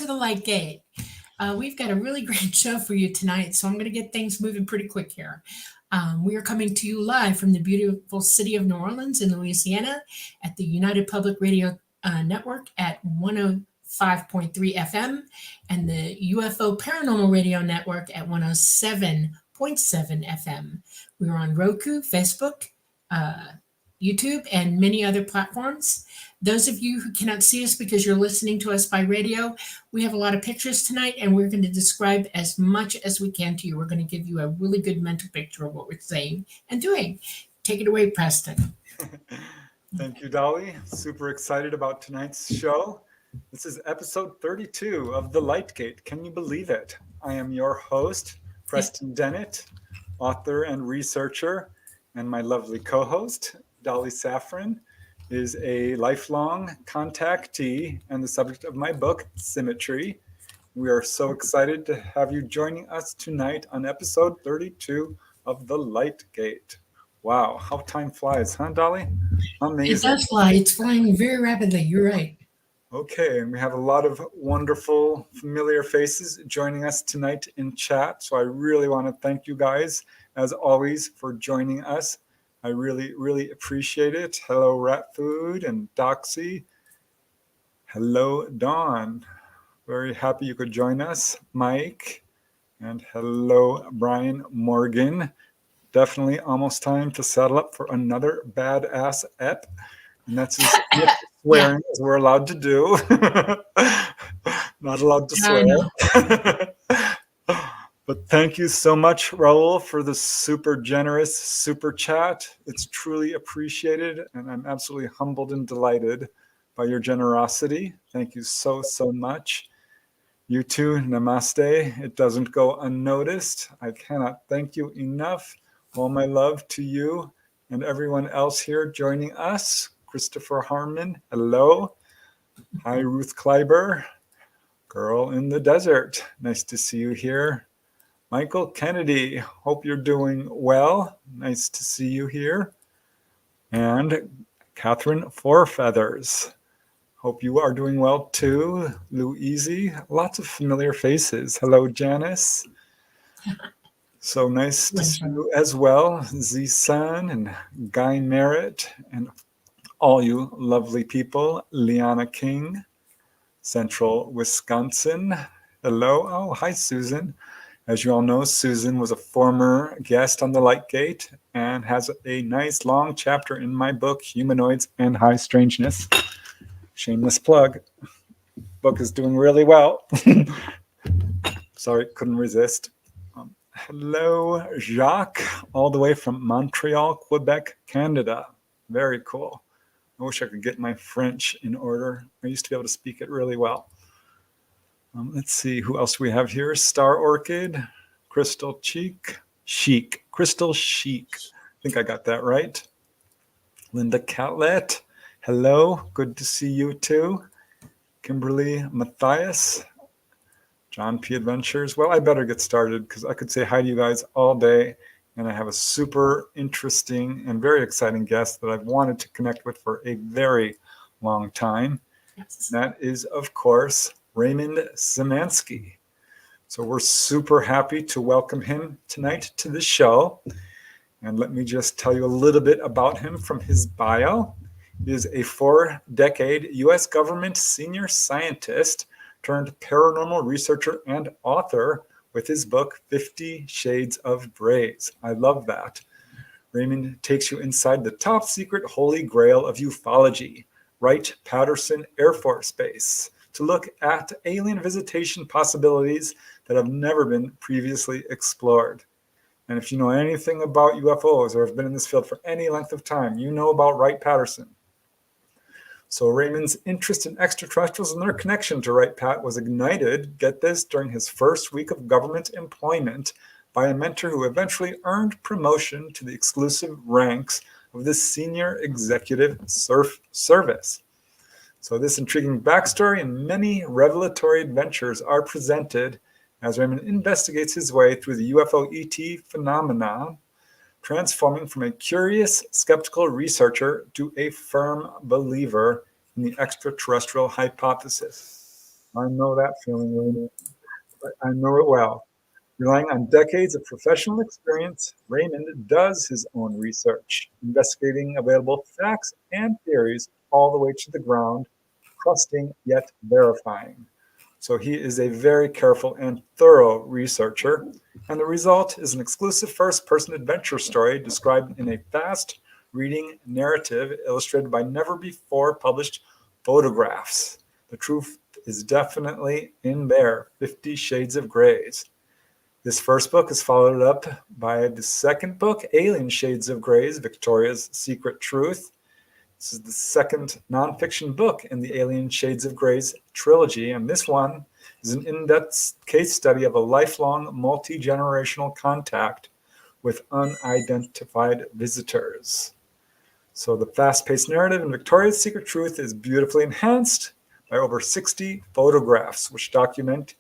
to the Light Gate. We've got a really great show for you tonight, so I'm going to get things moving pretty quick here. We are coming to you live from the beautiful city of New Orleans in Louisiana at the United Public Radio Network at 105.3 FM and the UFO Paranormal Radio Network at 107.7 FM. We are on Roku, Facebook, YouTube, and many other platforms. Those of you who cannot see us because you're listening to us by radio, we have a lot of pictures tonight, and we're going to describe as much as we can to you. We're going to give you a really good mental picture of what we're saying and doing. Take it away, Preston. Thank you, Dolly. Super excited about tonight's show. This is episode 32 of The Light Gate. Can you believe it? I am your host, Preston Dennett, author and researcher, and my lovely co-host, Dolly Safran, is a lifelong contactee and the subject of my book, Symmetry. We are so excited to have you joining us tonight on episode 32 of The Light Gate. Wow, how time flies, huh, Dolly? Amazing. It does fly. It's flying very rapidly. You're right. Okay, and we have a lot of wonderful, familiar faces joining us tonight in chat. So I really want to thank you guys, as always, for joining us. I really, really appreciate it. Hello, Rat Food and Doxy. Hello, Dawn. Very happy you could join us, Mike. And hello, Brian Morgan. Definitely almost time to settle up for another badass ep. And that's as much swearing as we're allowed to do. Not allowed to swear. But thank you so much, Raul, for the super generous super chat. It's truly appreciated, and I'm absolutely humbled and delighted by your generosity. Thank you so, so much. You too, namaste. It doesn't go unnoticed. I cannot thank you enough. All my love to you and everyone else here joining us. Christopher Harmon, hello. Hi, Ruth Kleiber, girl in the desert. Nice to see you here. Michael Kennedy, hope you're doing well. Nice to see you here. And Catherine Fourfeathers, hope you are doing well too. Louise, lots of familiar faces. Hello, Janice. So nice to see you as well. Z-Sun and Guy Merritt and all you lovely people. Liana King, Central Wisconsin. Hello. Oh, hi, Susan. As you all know, Susan was a former guest on The Light Gate and has a nice long chapter in my book, Humanoids and High Strangeness. Shameless plug. Book is doing really well. Sorry, couldn't resist. Hello, Jacques, all the way from Montreal, Quebec, Canada. Very cool. I wish I could get my French in order. I used to be able to speak it really well. Let's see who else we have here. Star Orchid, Crystal Chic, Crystal Chic. I think I got that right. Linda Catlett, hello. Good to see you too. Kimberly Matthias, John P. Adventures. Well, I better get started because I could say hi to you guys all day. And I have a super interesting and very exciting guest that I've wanted to connect with for a very long time. Yes. And that is, of course, Raymond Szymanski. So we're super happy to welcome him tonight to the show. And let me just tell you a little bit about him from his bio. He is a 4-decade U.S. government senior scientist turned paranormal researcher and author with his book, 50 Shades of Grays. I love that. Raymond takes you inside the top secret holy grail of ufology, Wright-Patterson Air Force Base, to look at alien visitation possibilities that have never been previously explored. And if you know anything about UFOs or have been in this field for any length of time, you know about Wright-Patterson. So Raymond's interest in extraterrestrials and their connection to Wright-Patt was ignited, get this, during his first week of government employment by a mentor who eventually earned promotion to the exclusive ranks of the Senior Executive Service. So this intriguing backstory and many revelatory adventures are presented as Raymond investigates his way through the UFO ET phenomenon, transforming from a curious, skeptical researcher to a firm believer in the extraterrestrial hypothesis. I know that feeling, Raymond. I know it well. Relying on decades of professional experience, Raymond does his own research, investigating available facts and theories all the way to the ground, trusting yet verifying. So he is a very careful and thorough researcher, and the result is an exclusive first-person adventure story described in a fast reading narrative illustrated by never before published photographs. The truth is definitely in there, 50 Shades of Grays. This first book is followed up by the second book, Alien Shades of Grays, Victoria's Secret Truth. This is the second nonfiction book in the Alien Shades of Grays trilogy, and this one is an in-depth case study of a lifelong, multi-generational contact with unidentified visitors. So the fast-paced narrative in Victoria's Secret Truth is beautifully enhanced by over 60 photographs, which document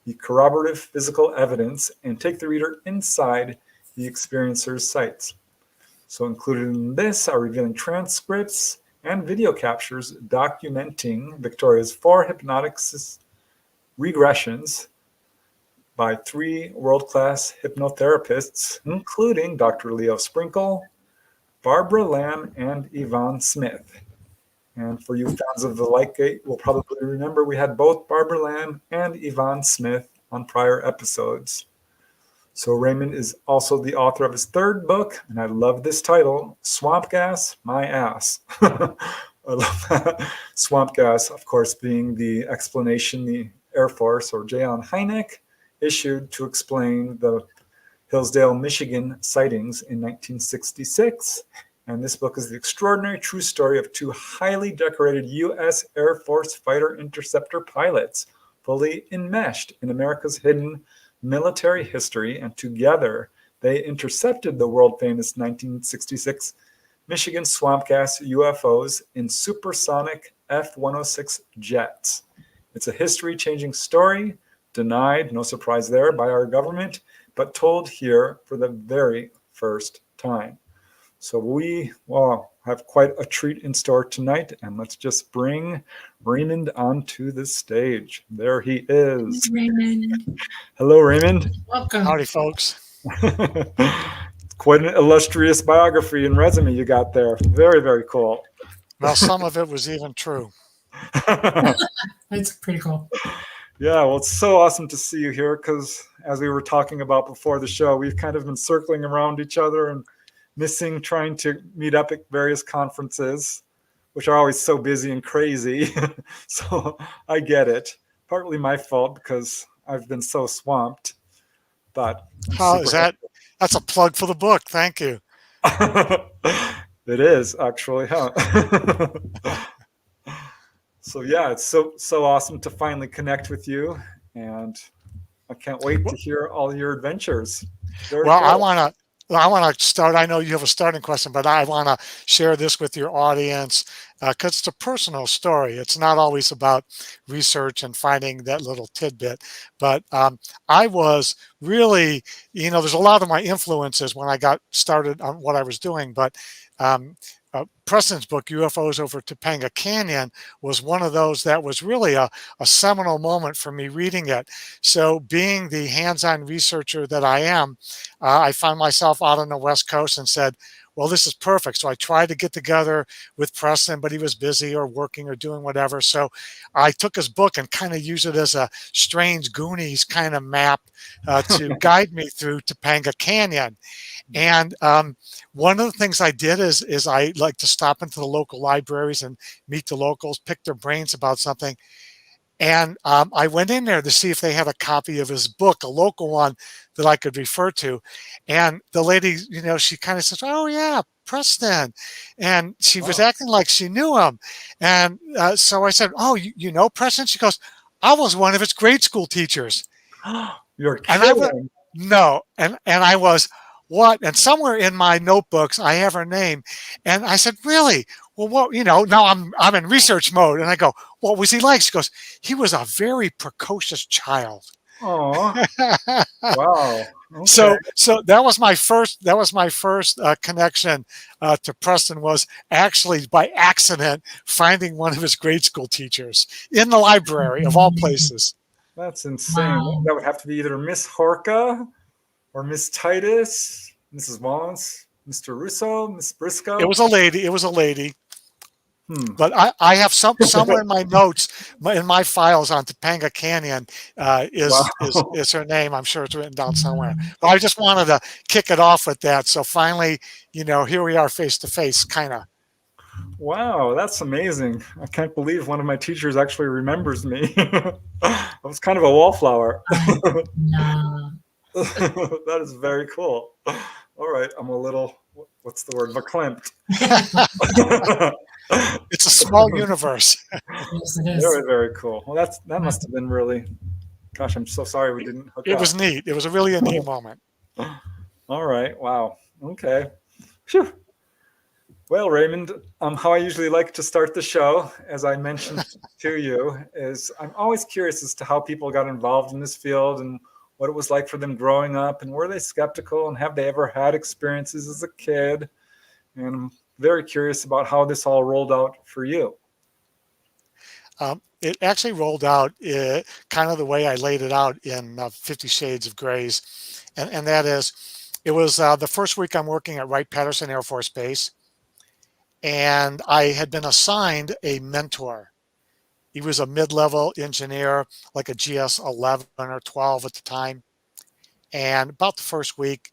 the corroborative physical evidence and take the reader inside the experiencer's sights. So included in this are revealing transcripts and video captures documenting Victoria's 4 hypnotic regressions by 3 world-class hypnotherapists, including Dr. Leo Sprinkle, Barbara Lamb, and Yvonne Smith. And for you fans of the Lightgate, will probably remember we had both Barbara Lamb and Yvonne Smith on prior episodes. So Raymond is also the author of his third book, and I love this title, Swamp Gas, My Ass. I love that. Swamp gas, of course, being the explanation the Air Force, or J.Allen Hynek, issued to explain the Hillsdale, Michigan sightings in 1966. And this book is the extraordinary true story of 2 highly decorated U.S. Air Force fighter-interceptor pilots, fully enmeshed in America's hidden military history, and together they intercepted the world-famous 1966 Michigan Swamp Gas UFOs in supersonic F-106 jets. It's a history-changing story, denied, no surprise there, by our government, but told here for the very first time. So we have quite a treat in store tonight, and let's just bring Raymond onto the stage. There he is. Raymond. Hello, Raymond. Welcome. Howdy, folks. Quite an illustrious biography and resume you got there. Very, very cool. Well, some of it was even true. That's pretty cool. Yeah, well, it's so awesome to see you here because, as we were talking about before the show, we've kind of been circling around each other and trying to meet up at various conferences, which are always so busy and crazy. So I get it. Partly my fault because I've been so swamped. But How is that? That's a plug for the book. Thank you. It is actually, huh? So yeah, it's so awesome to finally connect with you, and I can't wait to hear all your adventures. Very Well, cool. I want to start. I know you have a starting question, but I want to share this with your audience because it's a personal story. It's not always about research and finding that little tidbit. But I was really, there's a lot of my influences when I got started on what I was doing. But Preston's book, UFOs Over Topanga Canyon, was one of those that was really a seminal moment for me reading it. So being the hands-on researcher that I am, I found myself out on the West Coast and said, well, this is perfect. So I tried to get together with Preston, but he was busy or working or doing whatever. So I took his book and kind of used it as a strange Goonies kind of map to guide me through Topanga Canyon. And one of the things I did is I like to stop into the local libraries and meet the locals, pick their brains about something. And I went in there to see if they had a copy of his book, a local one that I could refer to. And the lady, she kind of says, oh, yeah, Preston. And she was acting like she knew him. And so I said, oh, you know Preston? She goes, I was one of his grade school teachers. You're kidding. And I went, no. And I was, what? And somewhere in my notebooks, I have her name. And I said, really? Well, what, now I'm in research mode. And I go, what was he like? She goes, he was a very precocious child. Oh, wow. So that was my first connection to Preston, was actually by accident finding one of his grade school teachers in the library of all places. That's insane. Wow. That would have to be either Miss Horka or Miss Titus, Mrs. Wallace, Mr. Russo, Miss Briscoe. It was a lady. Hmm. But I have somewhere in my notes, in my files on Topanga Canyon, is her name. I'm sure it's written down somewhere. But I just wanted to kick it off with that. So finally, here we are face to face, kind of. Wow, that's amazing. I can't believe one of my teachers actually remembers me. I was kind of a wallflower. No. That is very cool. All right, I'm a little, what's the word, verklempt. It's a small universe. Yes, it is. Very, very cool. Well, that must have been really, gosh, I'm so sorry we didn't hook up. It was neat. It was really a neat moment. All right, wow. Okay. Phew. Well, Raymond, how I usually like to start the show, as I mentioned to you, is I'm always curious as to how people got involved in this field and what it was like for them growing up, and were they skeptical, and have they ever had experiences as a kid? And I'm very curious about how this all rolled out for you. It actually rolled out kind of the way I laid it out in 50 Shades of Grays. And that is, it was the first week I'm working at Wright-Patterson Air Force Base. And I had been assigned a mentor. He was a mid-level engineer, like a GS 11 or 12 at the time. And about the first week,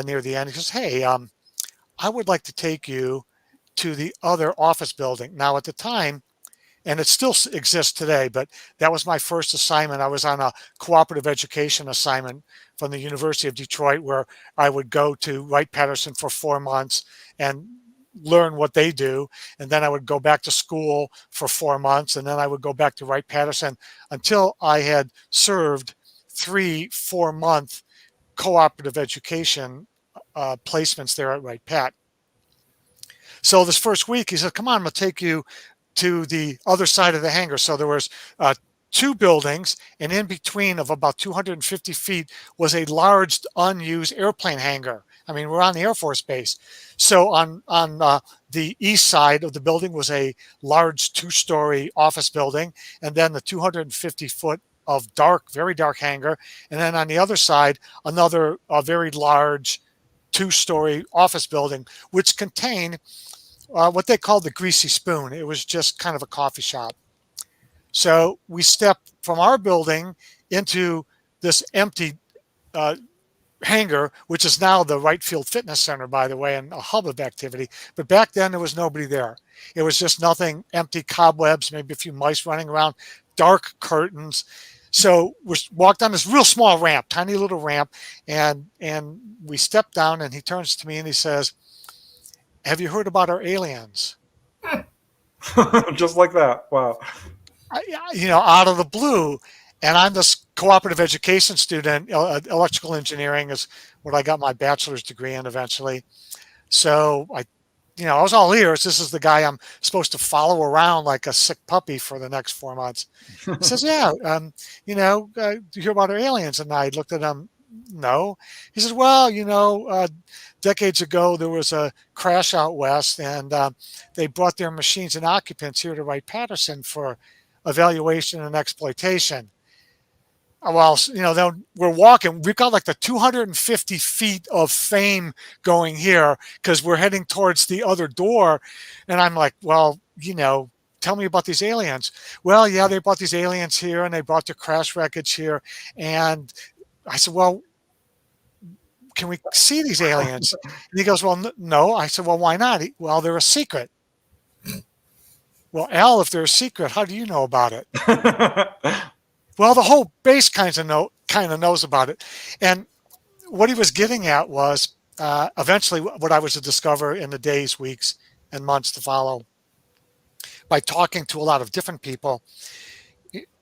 near the end, he goes, hey, I would like to take you to the other office building. Now, at the time, and it still exists today, but that was my first assignment. I was on a cooperative education assignment from the University of Detroit, where I would go to Wright-Patterson for 4 months and learn what they do. And then I would go back to school for 4 months. And then I would go back to Wright-Patterson until I had served 3 4-month cooperative education placements there at Wright-Patt. So this first week, he said, come on, I'm going to take you to the other side of the hangar. So there was 2 buildings, and in between of about 250 feet was a large unused airplane hangar. I mean, we're on the Air Force Base. So on the east side of the building was a large 2-story office building, and then the 250-foot of very dark hangar. And then on the other side, another very large 2-story office building, which contained what they called the Greasy Spoon. It was just kind of a coffee shop. So we stepped from our building into this empty hangar, which is now the Wright Field Fitness Center, by the way, and a hub of activity. But back then, there was nobody there. It was just nothing, empty cobwebs, maybe a few mice running around, dark curtains. So we walked on this real small ramp, tiny little ramp, and we stepped down, and he turns to me and he says, have you heard about our aliens? Just like that. Wow. Out of the blue. And I'm this cooperative education student. Electrical engineering is what I got my bachelor's degree in eventually. So I was all ears. This is the guy I'm supposed to follow around like a sick puppy for the next 4 months. He says, yeah, do you hear about our aliens? And I looked at him, no. He says, well, decades ago, there was a crash out west, and they brought their machines and occupants here to Wright-Patterson for evaluation and exploitation. Well, then we're walking. We've got like the 250 feet of fame going here because we're heading towards the other door. And I'm like, well, tell me about these aliens. Well, yeah, they brought these aliens here and they brought their crash wreckage here. And I said, well, can we see these aliens? And he goes, well, no. I said, well, why not? Well, they're a secret. Well, Al, if they're a secret, how do you know about it? Well, the whole base kind of knows about it. And what he was getting at was eventually what I was to discover in the days, weeks, and months to follow by talking to a lot of different people.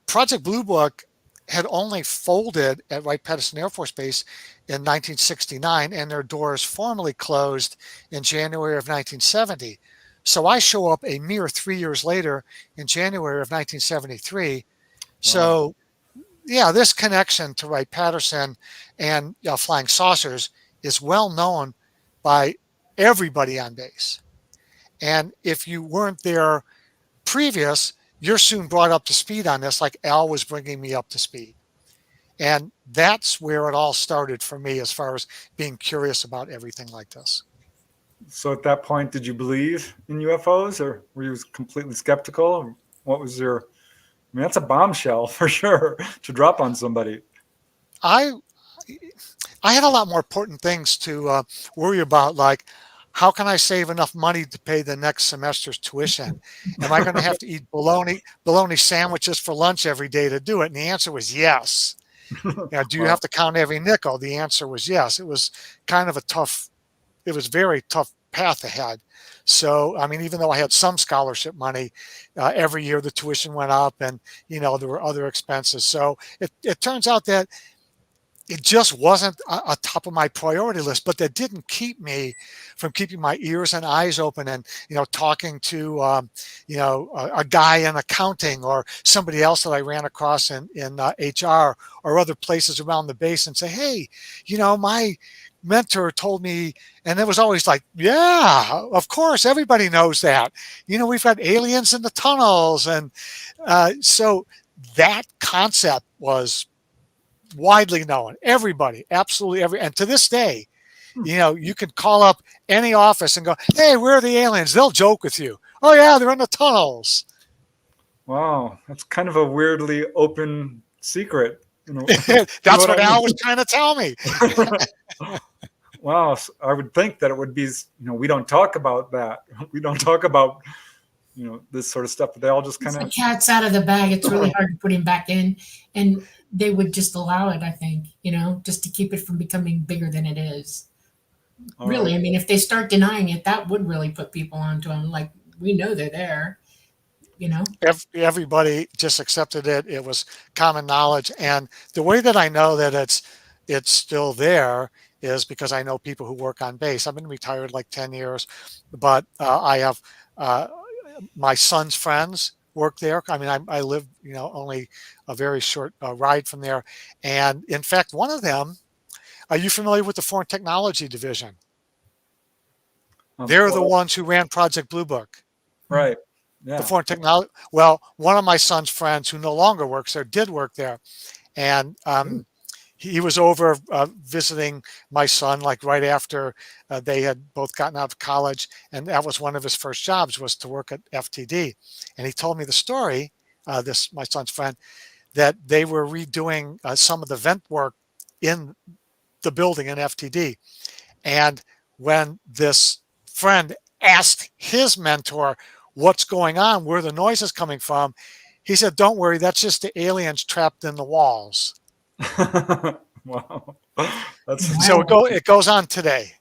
Project Blue Book had only folded at Wright-Patterson Air Force Base in 1969, and their doors formally closed in January of 1970. So I show up a mere 3 years later in January of 1973. So yeah, this connection to Wright-Patterson and flying saucers is well known by everybody on base. And if you weren't there previous, you're soon brought up to speed on this, like Al was bringing me up to speed. And that's where it all started for me as far as being curious about everything like this. So at that point, did you believe in UFOs, or were you completely skeptical? What was your, I mean, that's a bombshell for sure to drop on somebody. I had a lot more important things to worry about, like how can I save enough money to pay the next semester's tuition? Am I going to have to eat bologna sandwiches for lunch every day to do it? And the answer was yes. Do you have to count every nickel? The answer was yes. It was kind of it was very tough path ahead. So, I mean, even though I had some scholarship money, every year the tuition went up, and there were other expenses. So it turns out that it just wasn't a top of my priority list, but that didn't keep me from keeping my ears and eyes open and, talking to, a guy in accounting or somebody else that I ran across in HR or other places around the base and say, hey, my mentor told me, and it was always like, yeah, of course, everybody knows that. We've got aliens in the tunnels. And so that concept was widely known. Everybody, absolutely and to this day, you can call up any office and go, hey, where are the aliens? They'll joke with you. Oh yeah, they're in the tunnels. Wow, that's kind of a weirdly open secret. That's what Al was trying to tell me. Wow, so I would think that it would be, we don't talk about that. We don't talk about, this sort of stuff, but they all just kind of. The cat's out of the bag. It's really hard to put him back in. And they would just allow it, I think, just to keep it from becoming bigger than it is. Really, right. I mean, if they start denying it, that would really put people onto them. Like, we know they're there, Everybody just accepted it. It was common knowledge. And the way that I know that it's still there is because I know people who work on base. I've been retired like 10 years, but I have my son's friends work there. I mean, I live, only a very short ride from there. And in fact, one of them, are you familiar with the Foreign Technology Division? They're the ones who ran Project Blue Book. Right. Yeah. The Foreign Technology. Well, one of my son's friends who no longer works there did work there. And he was over visiting my son, like right after they had both gotten out of college. And that was one of his first jobs, was to work at FTD. And he told me the story, my son's friend, that they were redoing some of the vent work in the building in FTD. And when this friend asked his mentor, what's going on, where the noise is coming from, he said, don't worry, that's just the aliens trapped in the walls. Wow. So it goes on today.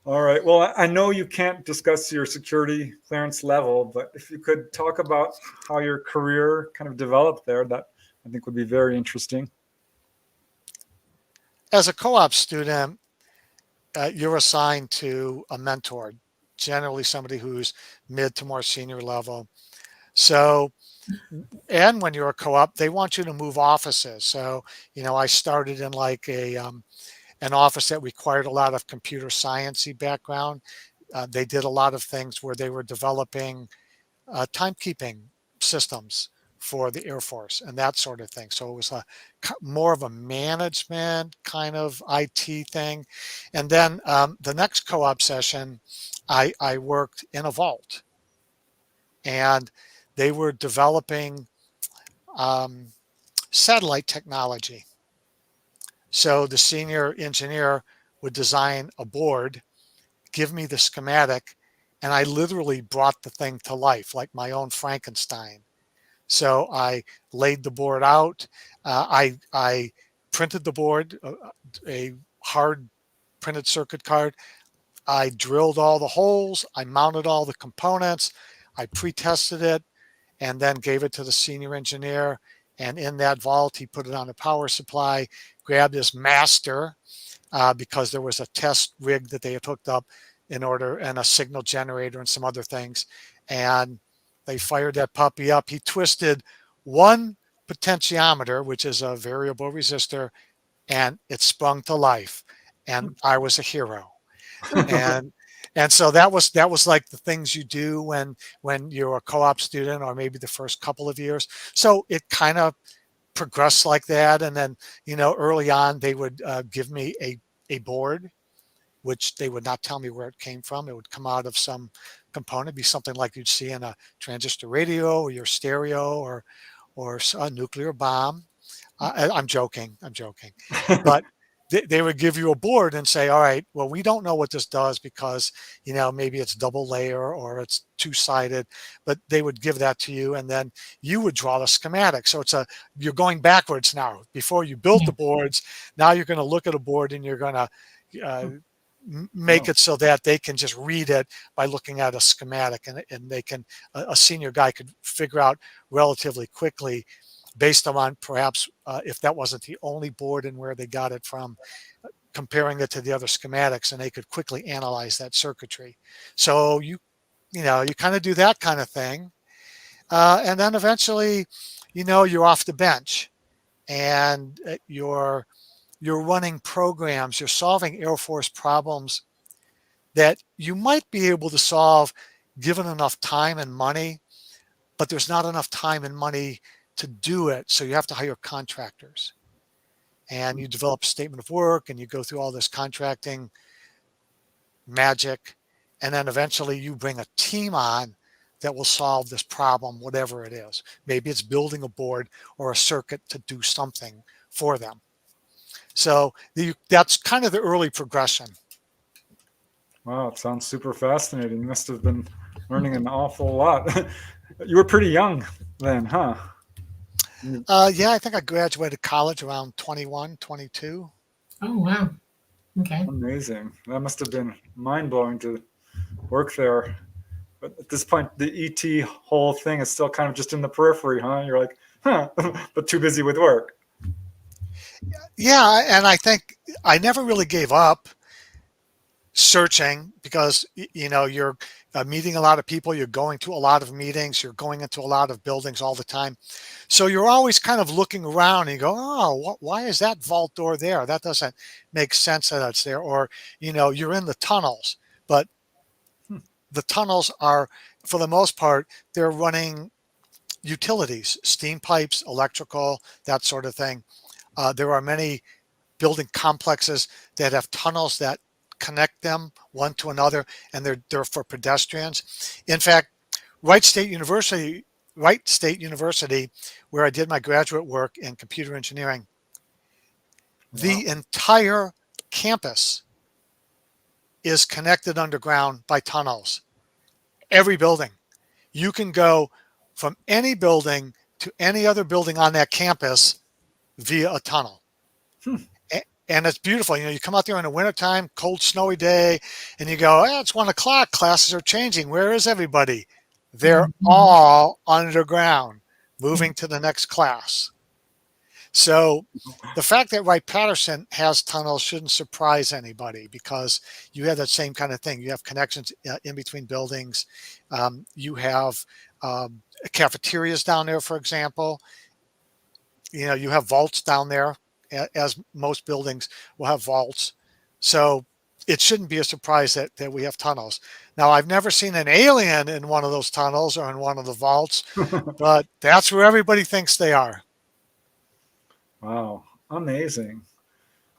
All right. Well, I know you can't discuss your security clearance level, but if you could talk about how your career kind of developed there, that I think would be very interesting. As a co-op student, you're assigned to a mentor, generally somebody who's mid to more senior level. So, and when you're a co-op, they want you to move offices. So, I started in like an office that required a lot of computer science-y background. They did a lot of things where they were developing timekeeping systems for the Air Force and that sort of thing. So it was more of a management kind of IT thing. And then the next co-op session, I worked in a vault, and they were developing satellite technology. So the senior engineer would design a board, give me the schematic, and I literally brought the thing to life like my own Frankenstein. So I laid the board out. I printed the board, a hard printed circuit card. I drilled all the holes. I mounted all the components. I pre-tested it and then gave it to the senior engineer. And in that vault, he put it on a power supply, grabbed his master because there was a test rig that they had hooked up and a signal generator and some other things. And they fired that puppy up. He twisted one potentiometer, which is a variable resistor, and it sprung to life, and I was a hero. And so that was like the things you do when you're a co-op student, or maybe the first couple of years. So it kind of progressed like that. And then, early on, they would give me a board, which they would not tell me where it came from. It would come out of some component, be something like you'd see in a transistor radio or your stereo, or a nuclear bomb. I'm joking. But they would give you a board and say, all right, well, we don't know what this does because, maybe it's double layer or it's two-sided, but they would give that to you, and then you would draw the schematic. So you're going backwards now. Before you built Yeah. the boards, now you're going to look at a board and you're going to make it so that they can just read it by looking at a schematic, and they can, a senior guy could figure out relatively quickly, based on perhaps if that wasn't the only board and where they got it from, comparing it to the other schematics, and they could quickly analyze that circuitry. So you kind of do that kind of thing. And then eventually, you're off the bench, and you're running programs, you're solving Air Force problems that you might be able to solve given enough time and money, but there's not enough time and money to do it. So you have to hire contractors, and you develop a statement of work, and you go through all this contracting magic. And then eventually you bring a team on that will solve this problem, whatever it is. Maybe it's building a board or a circuit to do something for them. So that's kind of the early progression. Wow, it sounds super fascinating. You must have been learning an awful lot. You were pretty young then, huh? Yeah, I think I graduated college around 21, 22. Oh, wow. Okay. Amazing. That must have been mind-blowing to work there. But at this point, the ET whole thing is still kind of just in the periphery, huh? You're like, huh, but too busy with work. Yeah, and I think I never really gave up searching, because you're meeting a lot of people, you're going to a lot of meetings, you're going into a lot of buildings all the time, so you're always kind of looking around and you go, oh, why is that vault door there? That doesn't make sense that it's there. Or you're in the tunnels, but the tunnels are, for the most part, they're running utilities, steam pipes, electrical, that sort of thing. There are many building complexes that have tunnels that connect them one to another, and they're for pedestrians. In fact, Wright State University, where I did my graduate work in computer engineering, the entire campus is connected underground by tunnels. Every building. You can go from any building to any other building on that campus via a tunnel. And it's beautiful. You come out there in the wintertime, cold, snowy day, and you go, it's 1 o'clock. Classes are changing. Where is everybody? They're all underground, moving to the next class. So the fact that Wright-Patterson has tunnels shouldn't surprise anybody, because you have that same kind of thing. You have connections in between buildings. You have cafeterias down there, for example. You have vaults down there, as most buildings will have vaults. So it shouldn't be a surprise that we have tunnels. Now, I've never seen an alien in one of those tunnels or in one of the vaults, but that's where everybody thinks they are. Wow, amazing.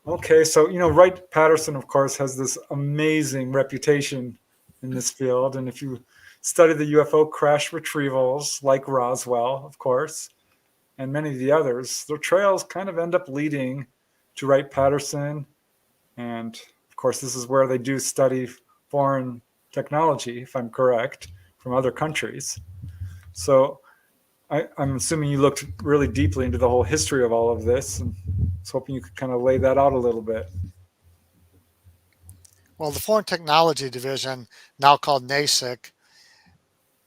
Okay, so Wright-Patterson, of course, has this amazing reputation in this field, and if you study the UFO crash retrievals, like Roswell, of course, and many of the others, their trails kind of end up leading to Wright-Patterson, and of course, this is where they do study foreign technology, if I'm correct, from other countries. So I'm assuming you looked really deeply into the whole history of all of this, and I was hoping you could kind of lay that out a little bit. Well, the Foreign Technology Division, now called NASIC,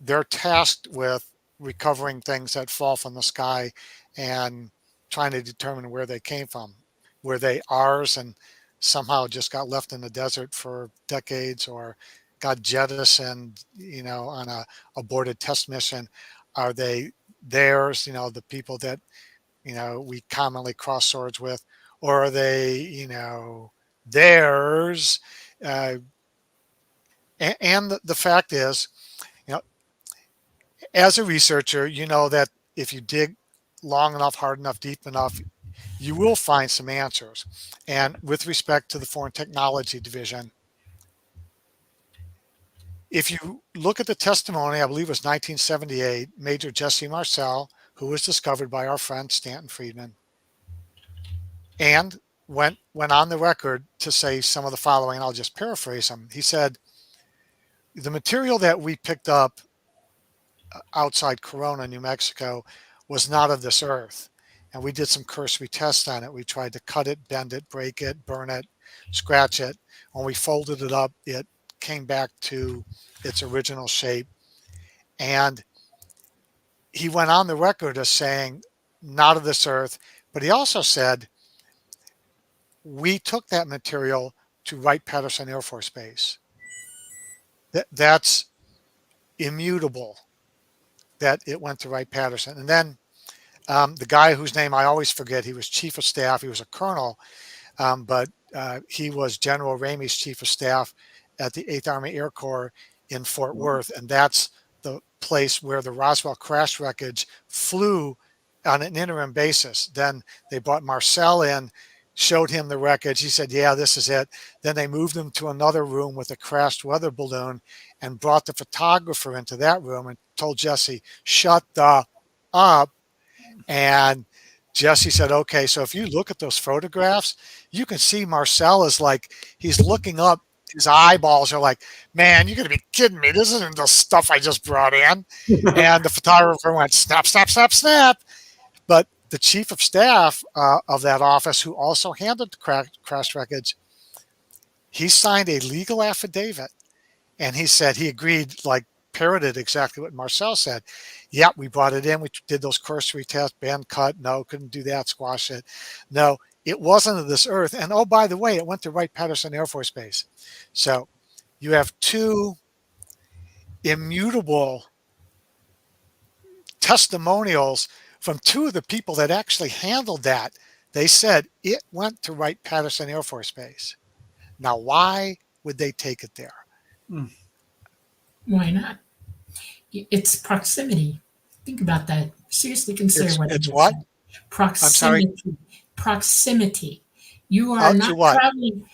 they're tasked with recovering things that fall from the sky and trying to determine where they came from. Were they ours and somehow just got left in the desert for decades, or got jettisoned, on a aborted test mission? Are they theirs, the people that we commonly cross swords with, or are they, theirs? And the fact is, you know, as a researcher, you know that if you dig long enough, hard enough, deep enough, you will find some answers. And with respect to the Foreign Technology Division, if you look at the testimony, I believe it was 1978, Major Jesse Marcel, who was discovered by our friend Stanton Friedman, and went on the record to say some of the following. I'll just paraphrase him. He said, the material that we picked up outside Corona, New Mexico, was not of this earth. And we did some cursory tests on it. We tried to cut it, bend it, break it, burn it, scratch it. When we folded it up, it came back to its original shape. And he went on the record as saying, not of this earth. But he also said, we took that material to Wright-Patterson Air Force Base. That's immutable that it went to Wright-Patterson. And then the guy whose name I always forget, he was chief of staff, he was a colonel, but he was General Ramey's chief of staff at the 8th Army Air Corps in Fort Worth. And that's the place where the Roswell crash wreckage flew on an interim basis. Then they brought Marcel in, showed him the wreckage. He said, yeah, this is it. Then they moved him to another room with a crashed weather balloon and brought the photographer into that room and told Jesse, shut the up. And Jesse said, okay, so if you look at those photographs, you can see Marcel is like, he's looking up, his eyeballs are like, man, you're going to be kidding me. This isn't the stuff I just brought in. And the photographer went, snap, snap, snap, snap. But the chief of staff of that office, who also handled the crash wreckage, he signed a legal affidavit. And he said he agreed, like parroted exactly what Marcel said. Yeah, we brought it in. We did those cursory tests, band cut. No, couldn't do that, squash it. No, it wasn't of this earth. And oh, by the way, it went to Wright-Patterson Air Force Base. So you have two immutable testimonials from two of the people that actually handled that. They said it went to Wright-Patterson Air Force Base. Now, why would they take it there? Why not? It's proximity. Think about that. Seriously consider what it's what? Proximity. I'm sorry? Proximity. You are not what? traveling.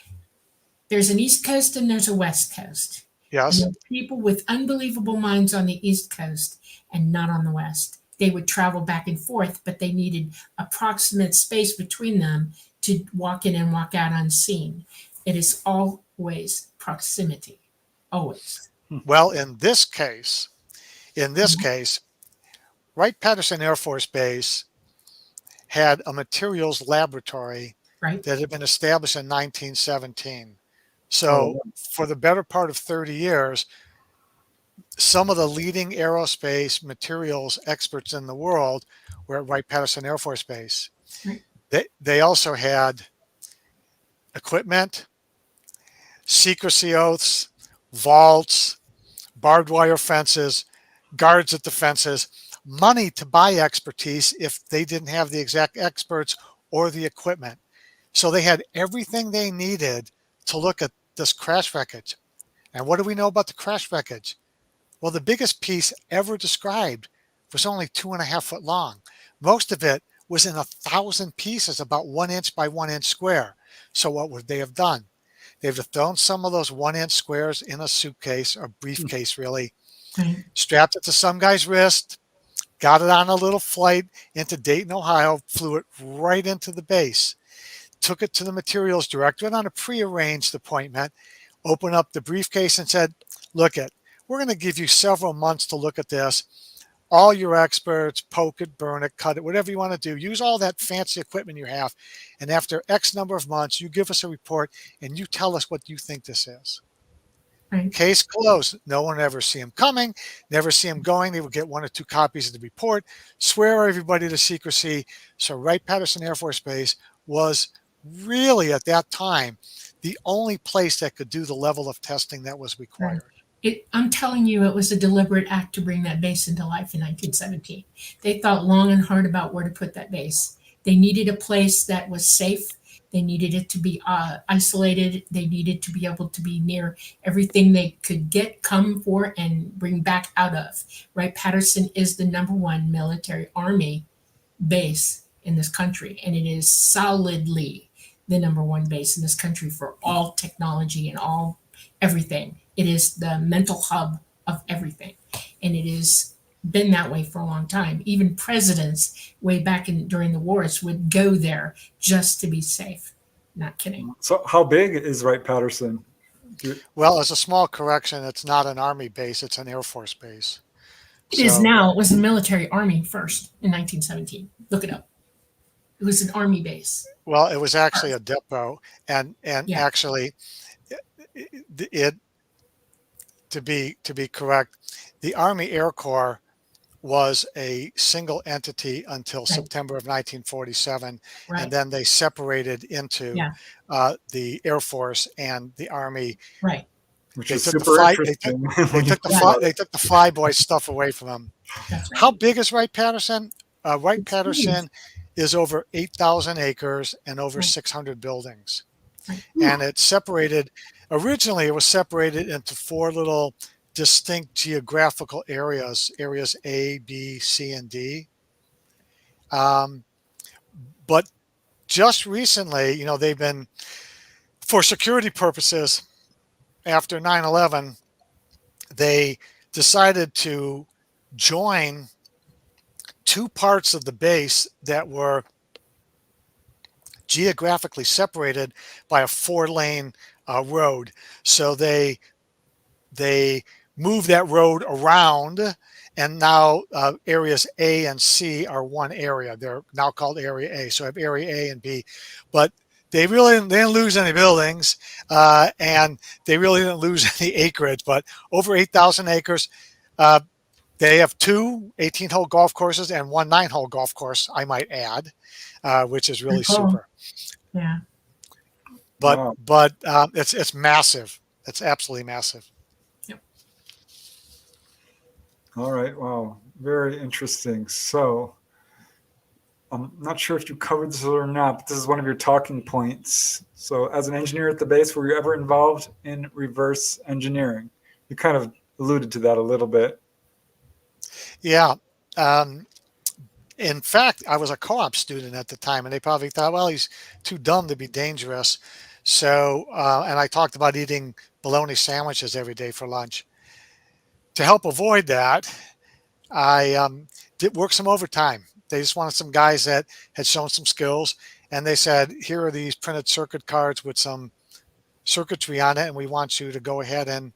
There's an East Coast and there's a West Coast. Yes. And there are people with unbelievable minds on the East Coast and not on the West. They would travel back and forth, but they needed approximate space between them to walk in and walk out unseen. It is always proximity. Always. Well, in this case, Wright-Patterson Air Force Base had a materials laboratory Right. that had been established in 1917. So for the better part of 30 years, some of the leading aerospace materials experts in the world were at Wright-Patterson Air Force Base. Right. They also had equipment, secrecy oaths, vaults, barbed wire fences, guards at the fences, money to buy expertise if they didn't have the exact experts or the equipment. So they had everything they needed to look at this crash wreckage. And what do we know about the crash wreckage? Well, the biggest piece ever described was only 2.5 foot long. Most of it was in 1,000 pieces, about 1 inch by 1 inch square. So what would they have done? They'd have thrown some of those 1 inch squares in a suitcase or briefcase, really, strapped it to some guy's wrist, got it on a little flight into Dayton, Ohio, flew it right into the base, took it to the materials director on a prearranged appointment, opened up the briefcase and said, look we're going to give you several months to look at this. All your experts, poke it, burn it, cut it, whatever you want to do. Use all that fancy equipment you have. And after X number of months, you give us a report and you tell us what you think this is. Right. Case closed. No one ever see him coming, never see him going. They would get 1 or 2 copies of the report, swear everybody to secrecy. So Wright-Patterson Air Force Base was really, at that time, the only place that could do the level of testing that was required. I'm telling you, it was a deliberate act to bring that base into life in 1917. They thought long and hard about where to put that base. They needed a place that was safe. They needed it to be isolated. They needed to be able to be near everything they could get, come for, and bring back out of. Wright-Patterson is the #1 military army base in this country, and it is solidly the #1 base in this country for all technology and all everything. It is the mental hub of everything, and it has been that way for a long time. Even presidents, way back during the wars, would go there just to be safe. Not kidding. So how big is Wright-Patterson? Well, as a small correction, it's not an Army base, it's an Air Force base. It is now. It was the military army first in 1917. Look it up. It was an army base. Well, it was actually a depot, and Yeah. actually, it to be correct, the Army Air Corps was a single entity until Right. September of 1947, Right. and then they separated into Yeah. the Air Force and the Army. Right. Which They is took the super fly- interesting. They took the flyboy stuff away from them. That's right. How big is Wright-Patterson? It's Wright-Patterson is over 8,000 acres and over Right. 600 buildings. Right. And it's separated, originally it was separated into 4 little distinct geographical areas A, B, C, and D. But just recently, they've been, for security purposes, after 9/11, they decided to join 2 parts of the base that were geographically separated by a 4-lane road. So they moved that road around, and now areas A and C are one area. They're now called Area A. So I have Area A and B, but they didn't lose any buildings, and they really didn't lose any acreage. But over 8,000 acres. They have 2 18-hole golf courses and 1 9-hole golf course, I might add, which is really Cool. super. Yeah. But Wow. it's massive. It's absolutely massive. All right. Wow. Very interesting. So I'm not sure if you covered this or not, but this is one of your talking points. So as an engineer at the base, were you ever involved in reverse engineering? You kind of alluded to that a little bit. Yeah. In fact, I was a co-op student at the time, and they probably thought, well, he's too dumb to be dangerous. So, and I talked about eating bologna sandwiches every day for lunch. To help avoid that, I did work some overtime. They just wanted some guys that had shown some skills, and they said, here are these printed circuit cards with some circuitry on it, and we want you to go ahead and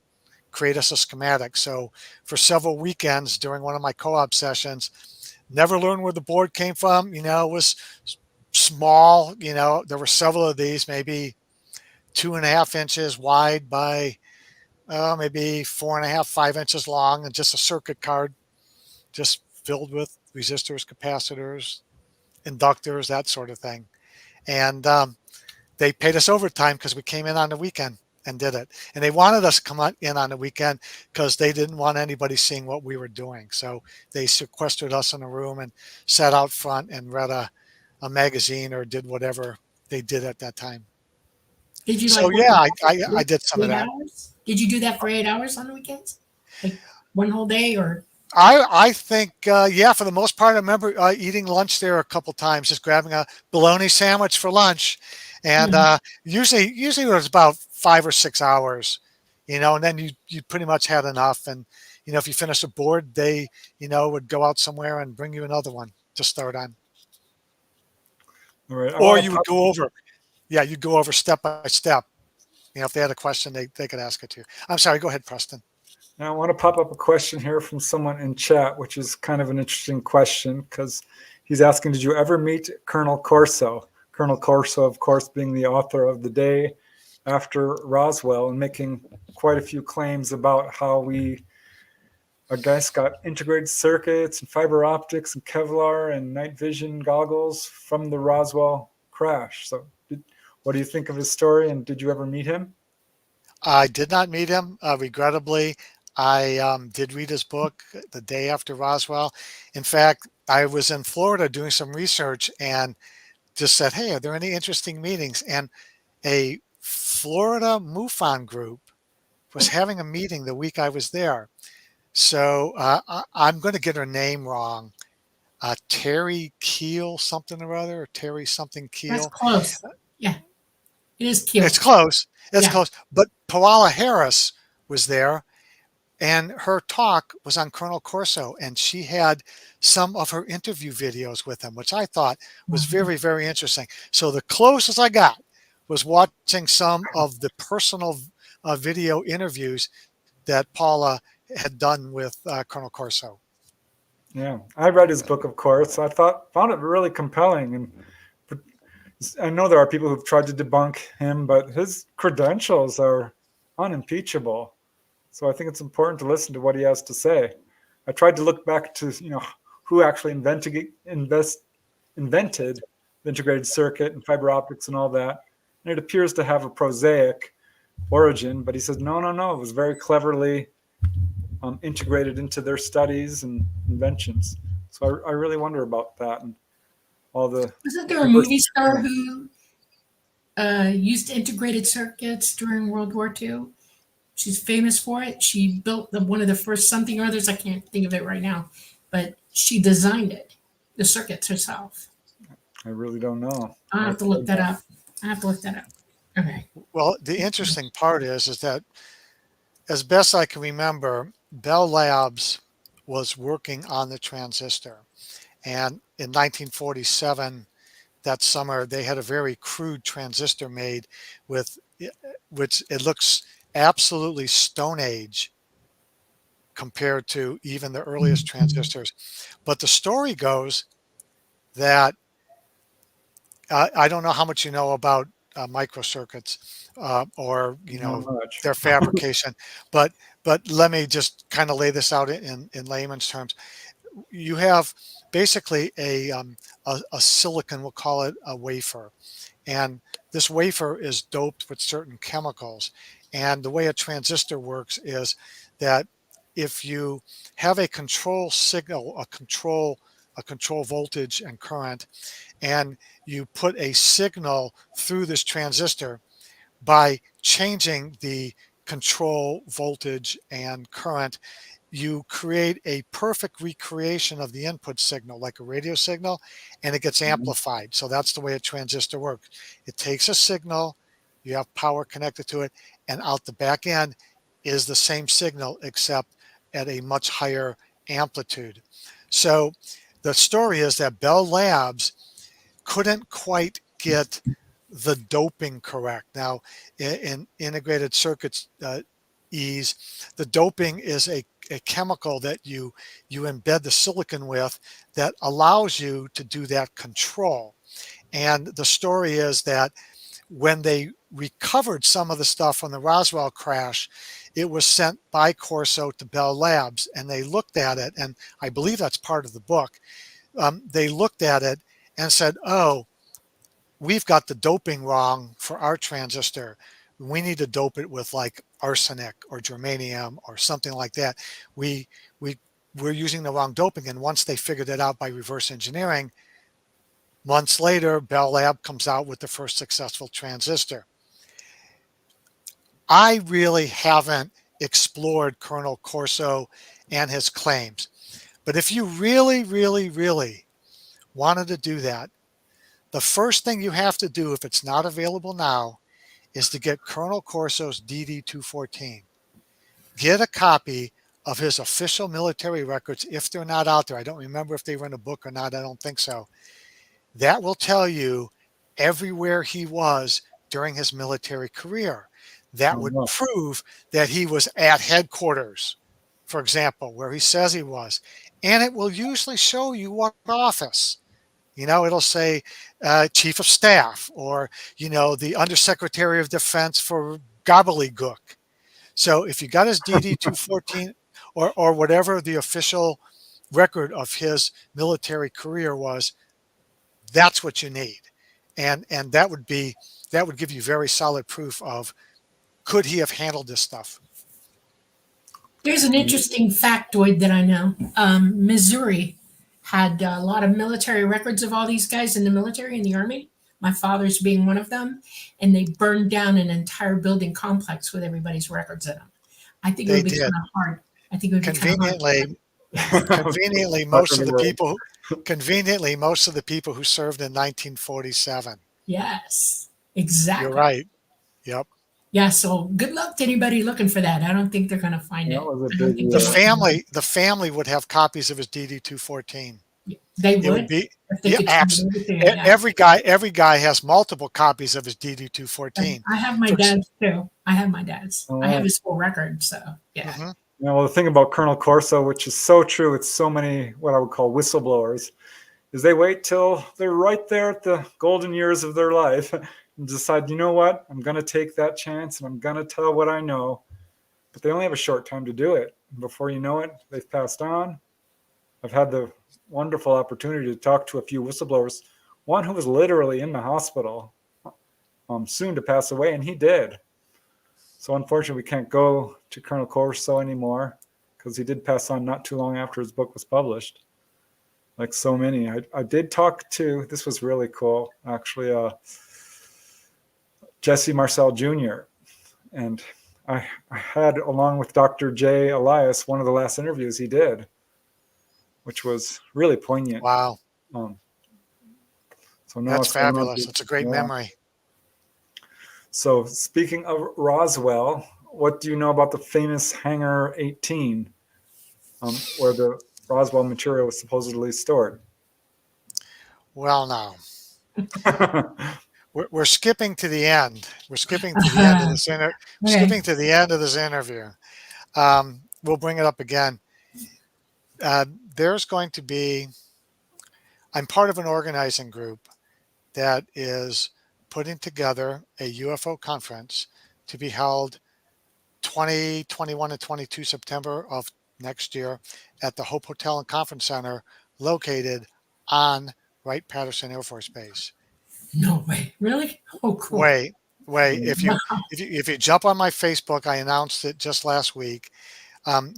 create us a schematic. So for several weekends during one of my co-op sessions, never learned where the board came from. It was small. There were several of these, maybe 2.5 inches wide by maybe 4.5, 5 inches long, and just a circuit card just filled with resistors, capacitors, inductors, that sort of thing. And they paid us overtime because we came in on the weekend and did it. And they wanted us to come in on the weekend because they didn't want anybody seeing what we were doing. So they sequestered us in a room and sat out front and read a magazine or did whatever they did at that time. Did you So like? yeah, I did some of 8 that. hours? Did you do that for 8 hours on the weekends? Like one whole day, or? I think, yeah, for the most part, I remember eating lunch there a couple times, just grabbing a bologna sandwich for lunch. And usually it was about 5 or 6 hours, and then you pretty much had enough. And, if you finished a board, they, would go out somewhere and bring you another one to start on. All right. Or you would go over, you'd go over step by step. If they had a question, they could ask it to you. I'm sorry, go ahead, Preston. Now I want to pop up a question here from someone in chat, which is kind of an interesting question because he's asking, did you ever meet Colonel Corso? Colonel Corso, of course, being the author of The Day After Roswell and making quite a few claims about how I guess, got integrated circuits and fiber optics and Kevlar and night vision goggles from the Roswell crash. So what do you think of his story, and did you ever meet him? I did not meet him, regrettably. I did read his book the day after Roswell. In fact, I was in Florida doing some research and just said, "Hey, are there any interesting meetings?" And a Florida MUFON group was having a meeting the week I was there. So I'm going to get her name wrong. Terry Keel, something or other, or Terry something That's Keel. close. Yeah, it is It's cute. close. It's Yeah. close. But Paola Harris was there, and her talk was on Colonel Corso, and she had some of her interview videos with him, which I thought was Mhm. very, very interesting. So the closest I got was watching some of the personal video interviews that Paula had done with Colonel Corso. Yeah, I read his book, of course. I found it really compelling, and I know there are people who've tried to debunk him, but his credentials are unimpeachable. So I think it's important to listen to what he has to say. I tried to look back to who actually invented the integrated circuit and fiber optics and all that, and it appears to have a prosaic origin. But he says no, no, no. It was very cleverly integrated into their studies and inventions. So I really wonder about that and all the Wasn't there a super. movie star who used integrated circuits during World War II? She's famous for it. She built one of the first something or others. I can't think of it right now, but she designed it, the circuits herself. I really don't know. I'll have to look that up. I have to look that up. Okay. Well, the interesting part is that, as best I can remember, Bell Labs was working on the transistor. And in 1947, that summer, they had a very crude transistor made with which it looks absolutely Stone Age compared to even the earliest Mhm. transistors. But the story goes that I don't know how much you know about microcircuits or Not much. their fabrication, but let me just kind of lay this out in layman's terms. You have basically a silicon, we'll call it a wafer, and this wafer is doped with certain chemicals. And the way a transistor works is that if you have a control signal, a control voltage and current, and you put a signal through this transistor by changing the control voltage and current, you create a perfect recreation of the input signal, like a radio signal, and it gets Mhm. amplified. So that's the way a transistor works. It takes a signal, you have power connected to it, and out the back end is the same signal, except at a much higher amplitude. So the story is that Bell Labs couldn't quite get the doping correct. Now, in integrated circuits ease, the doping is a chemical that you embed the silicon with that allows you to do that control. And the story is that when they recovered some of the stuff from the Roswell crash, it was sent by Corso to Bell Labs, and they looked at it, and I believe that's part of the book. They looked at it and said, "Oh, we've got the doping wrong for our transistor. We need to dope it with like arsenic or germanium or something like that. We we we're using the wrong doping." And once they figured it out by reverse engineering, months later, Bell Lab comes out with the first successful transistor. I really haven't explored Colonel Corso and his claims, but if you really, really, really wanted to do that, the first thing you have to do, if it's not available now, is to get Colonel Corso's DD-214. Get a copy of his official military records if they're not out there. I don't remember if they were in a book or not. I don't think so. That will tell you everywhere he was during his military career. That Oh, would no. prove that he was at headquarters, for example, where he says he was. And it will usually show you what office. It'll say Chief of Staff or, the Undersecretary of Defense for gobbledygook. So if you got his DD 214 or whatever the official record of his military career was, that's what you need. And that would give you very solid proof of could he have handled this stuff. There's an interesting factoid that I know. Missouri had a lot of military records of all these guys in the military and the army. My father's being one of them, and they burned down an entire building complex with everybody's records in them. I think it They would be did. kind of hard. I think it would be kind of hard. Conveniently, Yes. conveniently, most of the people who served in 1947. Yes. You're Exactly. right. Yep. Yeah. So good luck to anybody looking for that. I don't think they're going to find That it. was a I don't big think The deal. family would have copies of his DD-214. they It would would be, if they yeah, could find everything. Yeah. every guy has multiple copies of his DD-214. I have my For, dad's too. I have my dad's. I have Oh. his full record. So yeah. Mhm. Well, the thing about Colonel Corso, which is so true, it's so many what I would call whistleblowers, is they wait till they're right there at the golden years of their life and decide, you know what, I'm going to take that chance and I'm going to tell what I know. But they only have a short time to do it. Before you know it, they've passed on. I've had the wonderful opportunity to talk to a few whistleblowers, one who was literally in the hospital, soon to pass away, and he did. So unfortunately, we can't go to Colonel Corso anymore because he did pass on not too long after his book was published. Like so many, I did talk to, this was really cool, actually, Jesse Marcel Jr. And I had, along with Dr. J. Elias, one of the last interviews he did, which was really poignant. Wow. So now That's it's going on fabulous. to- It's a great yeah. memory. So speaking of Roswell, what do you know about the famous Hangar 18, where the Roswell material was supposedly stored? Well, now we're skipping to the end. We're skipping to the end of this Okay. skipping to the end of this interview. We'll bring it up again. There's going to be. I'm part of an organizing group that is putting together a UFO conference to be held 20, 21, and 22 September of next year at the Hope Hotel and Conference Center located on Wright-Patterson Air Force Base. No way. Really? Oh, cool. Wait. If you Wow. if you jump on my Facebook, I announced it just last week.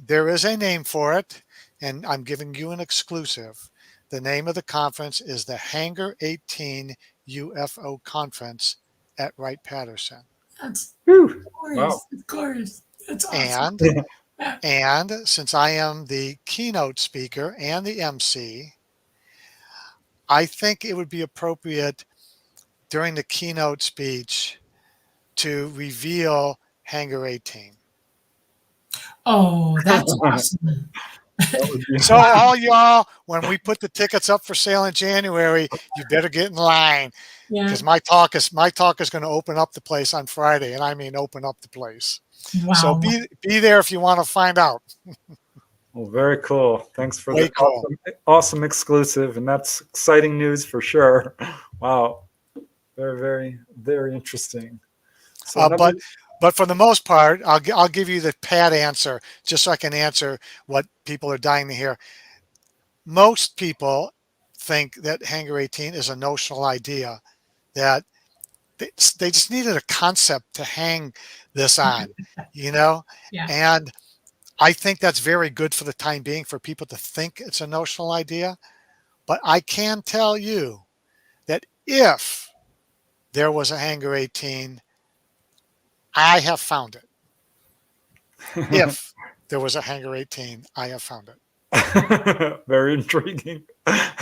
There is a name for it, and I'm giving you an exclusive. The name of the conference is the Hangar 18 UFO Conference at Wright-Patterson. That's Whew. glorious. Wow. Of course. That's awesome. And since I am the keynote speaker and the MC, I think it would be appropriate during the keynote speech to reveal Hangar 18. Oh, that's awesome. That would be- So all y'all, when we put the tickets up for sale in January, you better get in line Yeah. because my talk is going to open up the place on Friday, and I mean open up the place. Wow. So be there if you want to find out. Well, very cool. Thanks for Way the cool. awesome exclusive, and that's exciting news for sure. Wow, very, very, very interesting. So But for the most part, I'll give you the pat answer just so I can answer what people are dying to hear. Most people think that Hangar 18 is a notional idea, that they just needed a concept to hang this on, you know? Yeah. And I think that's very good for the time being for people to think it's a notional idea. But I can tell you that if there was a Hangar 18, I have found it. If there was a Hangar 18, I have found it. very intriguing.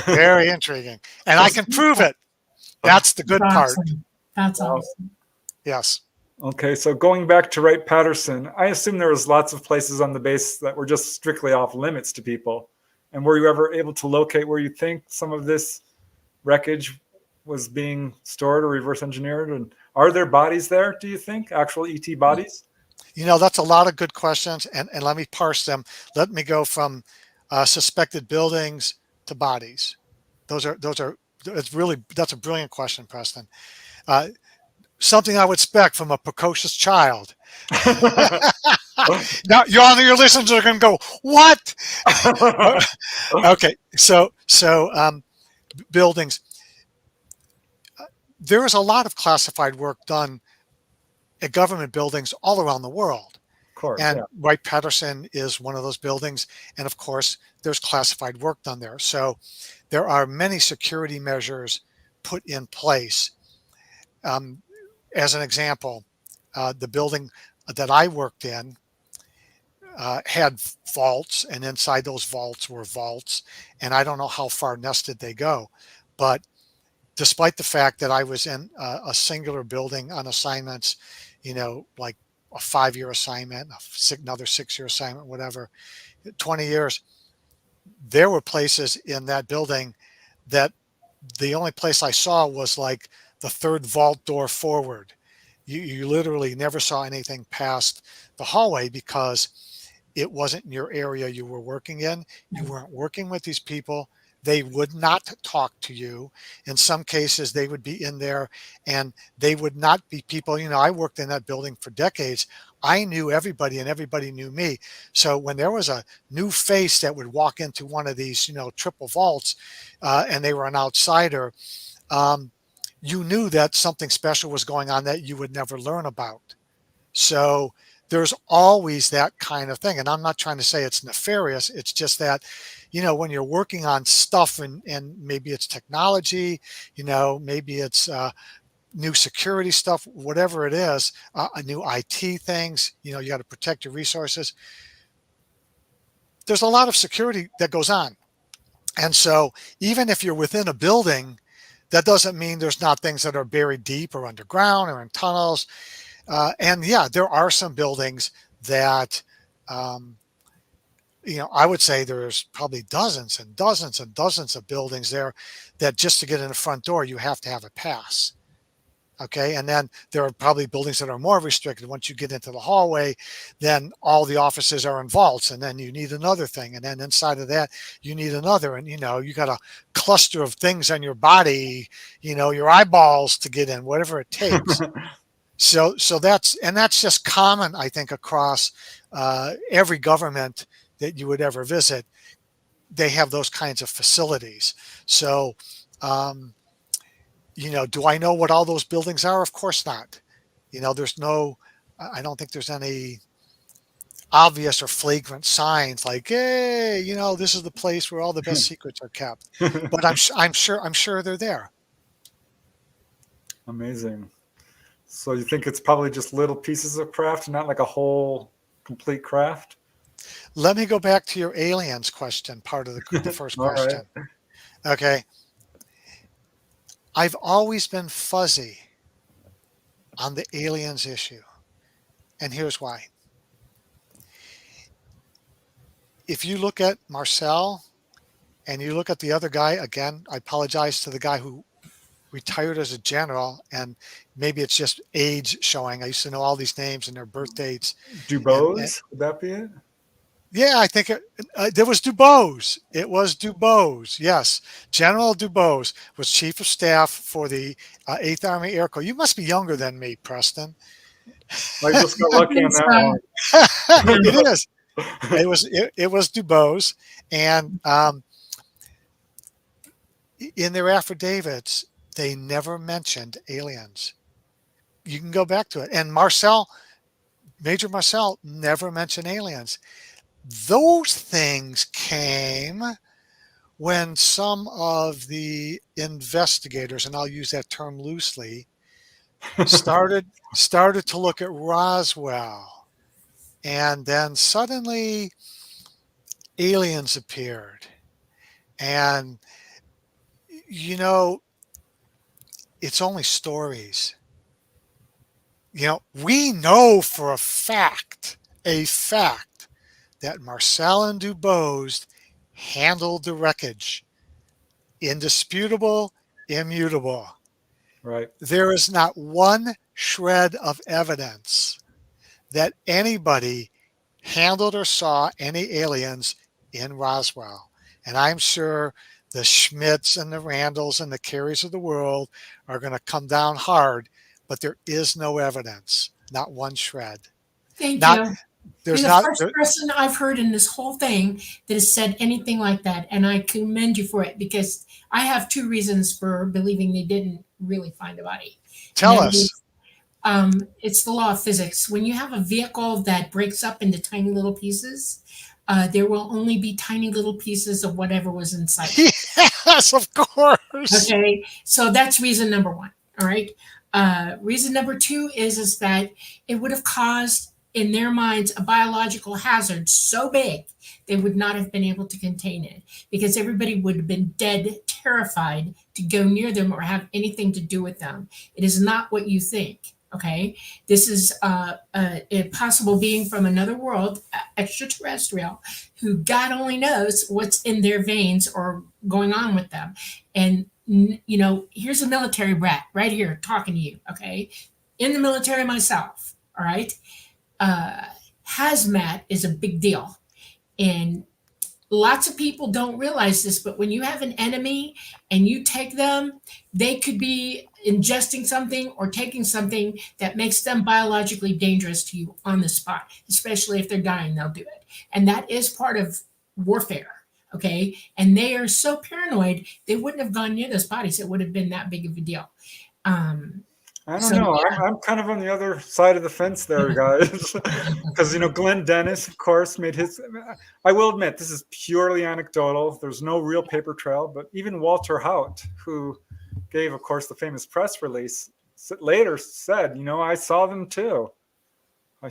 Very intriguing. And I can prove it. That's the good That's part. awesome. That's Wow. awesome. Yes. Okay, so going back to Wright-Patterson, I assume there was lots of places on the base that were just strictly off limits to people. And were you ever able to locate where you think some of this wreckage was being stored or reverse engineered? And are there bodies there, do you think? Actual ET bodies? You know, that's a lot of good questions. And let me parse them. Let me go from suspected buildings to bodies. That's a brilliant question, Preston. Something I would expect from a precocious child. Now, your listeners are going to go, what? Okay, so buildings. There is a lot of classified work done at government buildings all around the world. course. And Yeah. Wright-Patterson is one of those buildings. And of course, there's classified work done there. So there are many security measures put in place. As an example, the building that I worked in had vaults, and inside those vaults were vaults. And I don't know how far nested they go. But despite the fact that I was in a singular building on assignments, like a 5-year assignment, another 6-year assignment, whatever, 20 years, there were places in that building that the only place I saw was like the third vault door forward. You literally never saw anything past the hallway because it wasn't in your area you were working in. You weren't working with these people. They would not talk to you. In some cases, they would be in there and they would not be people. I worked in that building for decades. I knew everybody and everybody knew me. So when there was a new face that would walk into one of these, triple vaults, and they were an outsider, you knew that something special was going on that you would never learn about. So there's always that kind of thing. And I'm not trying to say it's nefarious. It's just that, when you're working on stuff and maybe it's technology, maybe it's new security stuff, whatever it is, new IT things, you got to protect your resources. There's a lot of security that goes on. And so even if you're within a building, that doesn't mean there's not things that are buried deep or underground or in tunnels. And yeah, there are some buildings that, I would say there's probably dozens and dozens and dozens of buildings there that just to get in the front door, you have to have a pass. Okay. And then there are probably buildings that are more restricted. Once you get into the hallway, then all the offices are in vaults, and then you need another thing. And then inside of that, you need another. And, you got a cluster of things on your body, your eyeballs to get in, whatever it takes. So that's just common, I think, across every government that you would ever visit. They have those kinds of facilities. So, do I know what all those buildings are? Of course not. I don't think there's any obvious or flagrant signs like, hey, this is the place where all the best secrets are kept. But I'm sure they're there. Amazing. So you think it's probably just little pieces of craft, not like a whole complete craft? Let me go back to your aliens question, part of the first question. Right. Okay. I've always been fuzzy on the aliens issue. And here's why. If you look at Marcel and you look at the other guy, again, I apologize to the guy who retired as a general, and maybe it's just age showing. I used to know all these names and their birth dates. Dubose, would that be it? Yeah, I think there was Dubose. It was Dubose. Yes. General Dubose was chief of staff for the 8th Army Air Corps. You must be younger than me, Preston. I just got lucky on that one. It is. It was Dubose. And in their affidavits, they never mentioned aliens. You can go back to it. And Major Marcel never mentioned aliens. Those things came when some of the investigators, and I'll use that term loosely, started to look at Roswell. And then suddenly aliens appeared. And, it's only stories. We know for a fact, that Marcel and Dubose handled the wreckage. Indisputable, immutable. Right. There is not one shred of evidence that anybody handled or saw any aliens in Roswell. And I'm sure the Schmidts and the Randalls and the Carries of the world are going to come down hard, but there is no evidence, not one shred. Thank you. There's You're not. the first person I've heard in this whole thing that has said anything like that, and I commend you for it because I have 2 reasons for believing they didn't really find a body. Tell And that us. is, It's the law of physics. When you have a vehicle that breaks up into tiny little pieces, there will only be tiny little pieces of whatever was inside. Yes, of course. Okay, so that's reason number one. All right. Reason number two is that it would have caused in their minds a biological hazard so big they would not have been able to contain it because everybody would have been dead, terrified to go near them or have anything to do with them. It is not what you think. Okay, this is a possible being from another world, extraterrestrial, who God only knows what's in their veins or going on with them. And here's a military brat right here talking to you. Okay, in the military myself. All right, hazmat is a big deal, and lots of people don't realize this, but when you have an enemy and you take them, they could be ingesting something or taking something that makes them biologically dangerous to you on the spot, especially if they're dying, they'll do it. And that is part of warfare. Okay. And they are so paranoid, they wouldn't have gone near those bodies. It would have been that big of a deal. I don't know. Yeah. I'm kind of on the other side of the fence there, guys. Because, Glenn Dennis, of course, made his. I will admit, this is purely anecdotal. There's no real paper trail. But even Walter Haut, who gave, of course, the famous press release, later said, I saw them too.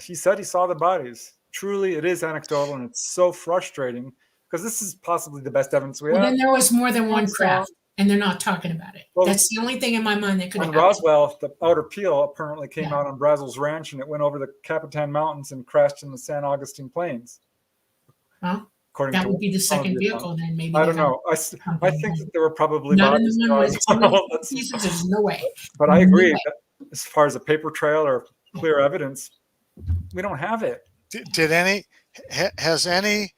He said he saw the bodies. Truly, it is anecdotal, and it's so frustrating because this is possibly the best evidence we have. Then there was more than one craft. And they're not talking about it. Well, that's the only thing in my mind that could have happened. Roswell, the outer peel apparently came out on Brazel's ranch, and it went over the Capitan Mountains and crashed in the San Augustine Plains. Well, that would be the second vehicle then, maybe. I don't know. I think that there were probably bodies. There's no way. But I agree. That as far as a paper trail or clear evidence, we don't have it. Has any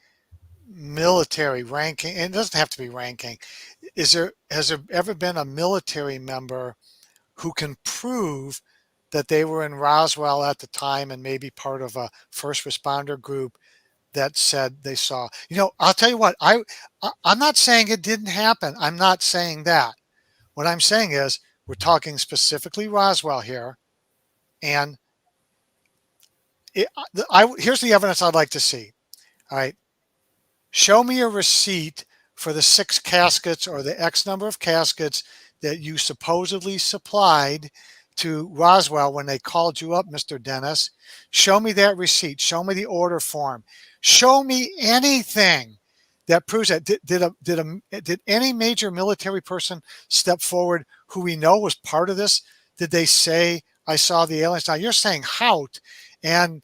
military ranking, and it doesn't have to be ranking, has there ever been a military member who can prove that they were in Roswell at the time and maybe part of a first responder group that said they saw? I'll tell you what, I'm not saying it didn't happen. I'm not saying that. What I'm saying is we're talking specifically Roswell here, and here's the evidence I'd like to see. All right. Show me a receipt for the 6 caskets or the X number of caskets that you supposedly supplied to Roswell when they called you up, Mr. Dennis. Show me that receipt. Show me the order form. Show me anything that proves that. Did any major military person step forward who we know was part of this? Did they say, I saw the aliens? Now, you're saying Haut, and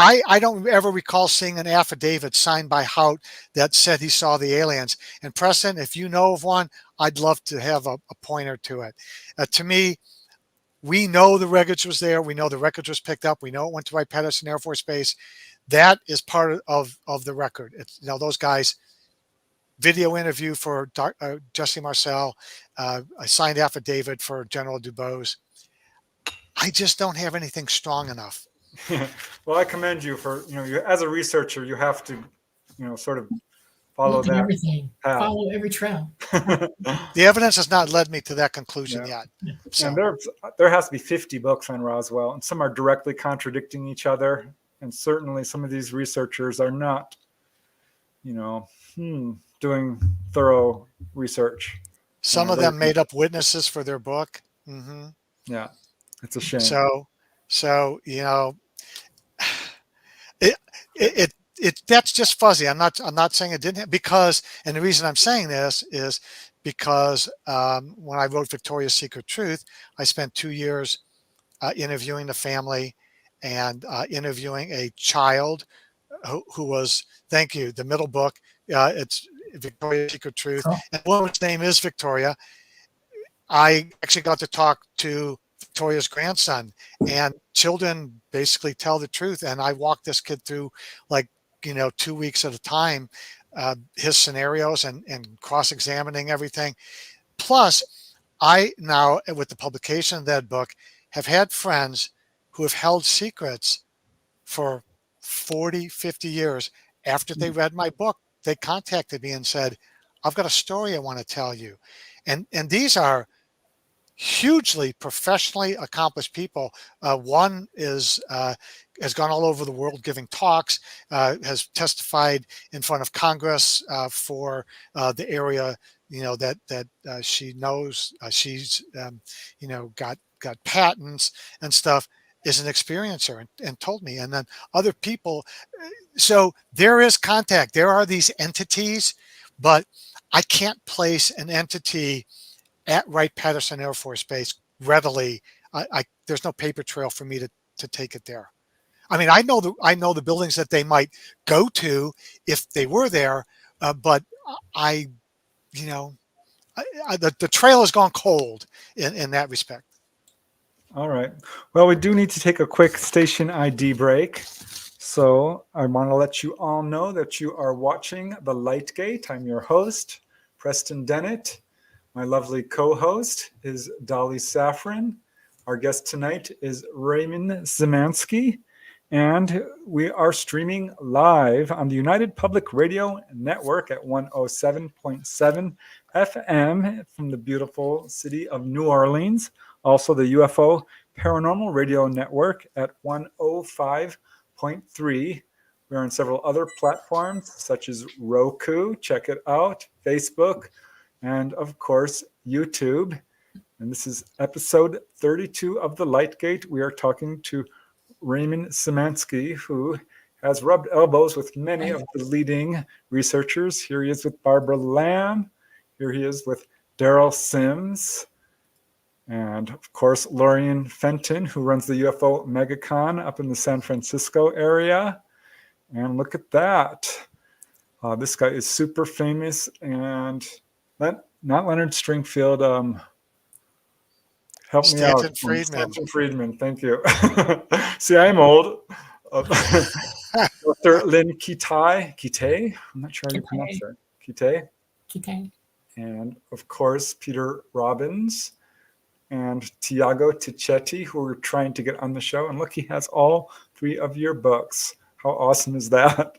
I don't ever recall seeing an affidavit signed by Haut that said he saw the aliens. And Preston, if you know of one, I'd love to have a pointer to it. To me, we know the wreckage was there. We know the wreckage was picked up. We know it went to Wright-Patterson Air Force Base. That is part of the record. It's, those guys, video interview for Jesse Marcel, a signed affidavit for General Dubose. I just don't have anything strong enough. Well, I commend you for, as a researcher, you have to, sort of follow that. Everything. Follow every trail. The evidence has not led me to that conclusion yet. So. And there has to be 50 books on Roswell, and some are directly contradicting each other. And certainly some of these researchers are not, doing thorough research. Some of them made up witnesses for their book. Mm-hmm. Yeah, it's a shame. So that's just fuzzy. I'm not saying it didn't because, and the reason I'm saying this is because when I wrote Victoria's Secret Truth, I spent 2 years interviewing the family and interviewing a child who was, thank you, the middle book. It's Victoria's Secret Truth. Oh. And the woman's name is Victoria. I actually got to talk to Victoria's grandson, and children basically tell the truth. And I walked this kid through 2 weeks at a time, his scenarios and cross-examining everything. Plus, I now, with the publication of that book, have had friends who have held secrets for 40, 50 years. After they read my book, they contacted me and said, I've got a story I want to tell you. And these are hugely professionally accomplished people. One is has gone all over the world giving talks, has testified in front of Congress for the area, that she knows. She's got patents and stuff. Is an experiencer and told me, and then other people. So there is contact. There are these entities, but I can't place an entity at Wright-Patterson Air Force Base readily. There's no paper trail for me to take it there. I mean, I know the buildings that they might go to if they were there, but I, you know, the trail has gone cold in that respect. All right. Well, we do need to take a quick station ID break. So I want to let you all know that you are watching The Light Gate. I'm your host, Preston Dennett. My lovely co-host is Dolly Safran. Our guest tonight is Raymond Szymanski. And we are streaming live on the United Public Radio Network at 107.7 FM from the beautiful city of New Orleans. Also the UFO Paranormal Radio Network at 105.3. We're on several other platforms such as Roku, check it out, Facebook, and of course, YouTube. And this is episode 32 of The Light Gate. We are talking to Raymond Szymanski, who has rubbed elbows with many of the leading researchers. Here he is with Barbara Lamb. Here he is with Daryl Sims. And of course, Lorian Fenton, who runs the UFO MegaCon up in the San Francisco area. And look at that. This guy is super famous. And not Leonard Stringfield. Help me out. Stanton Friedman, thank you. See, I'm old. Dr. Lynn Kitay. I'm not sure how you pronounce that. Kitay. And of course, Peter Robbins and Tiago Tichetti, who we're trying to get on the show. And look, he has all 3 of your books. How awesome is that?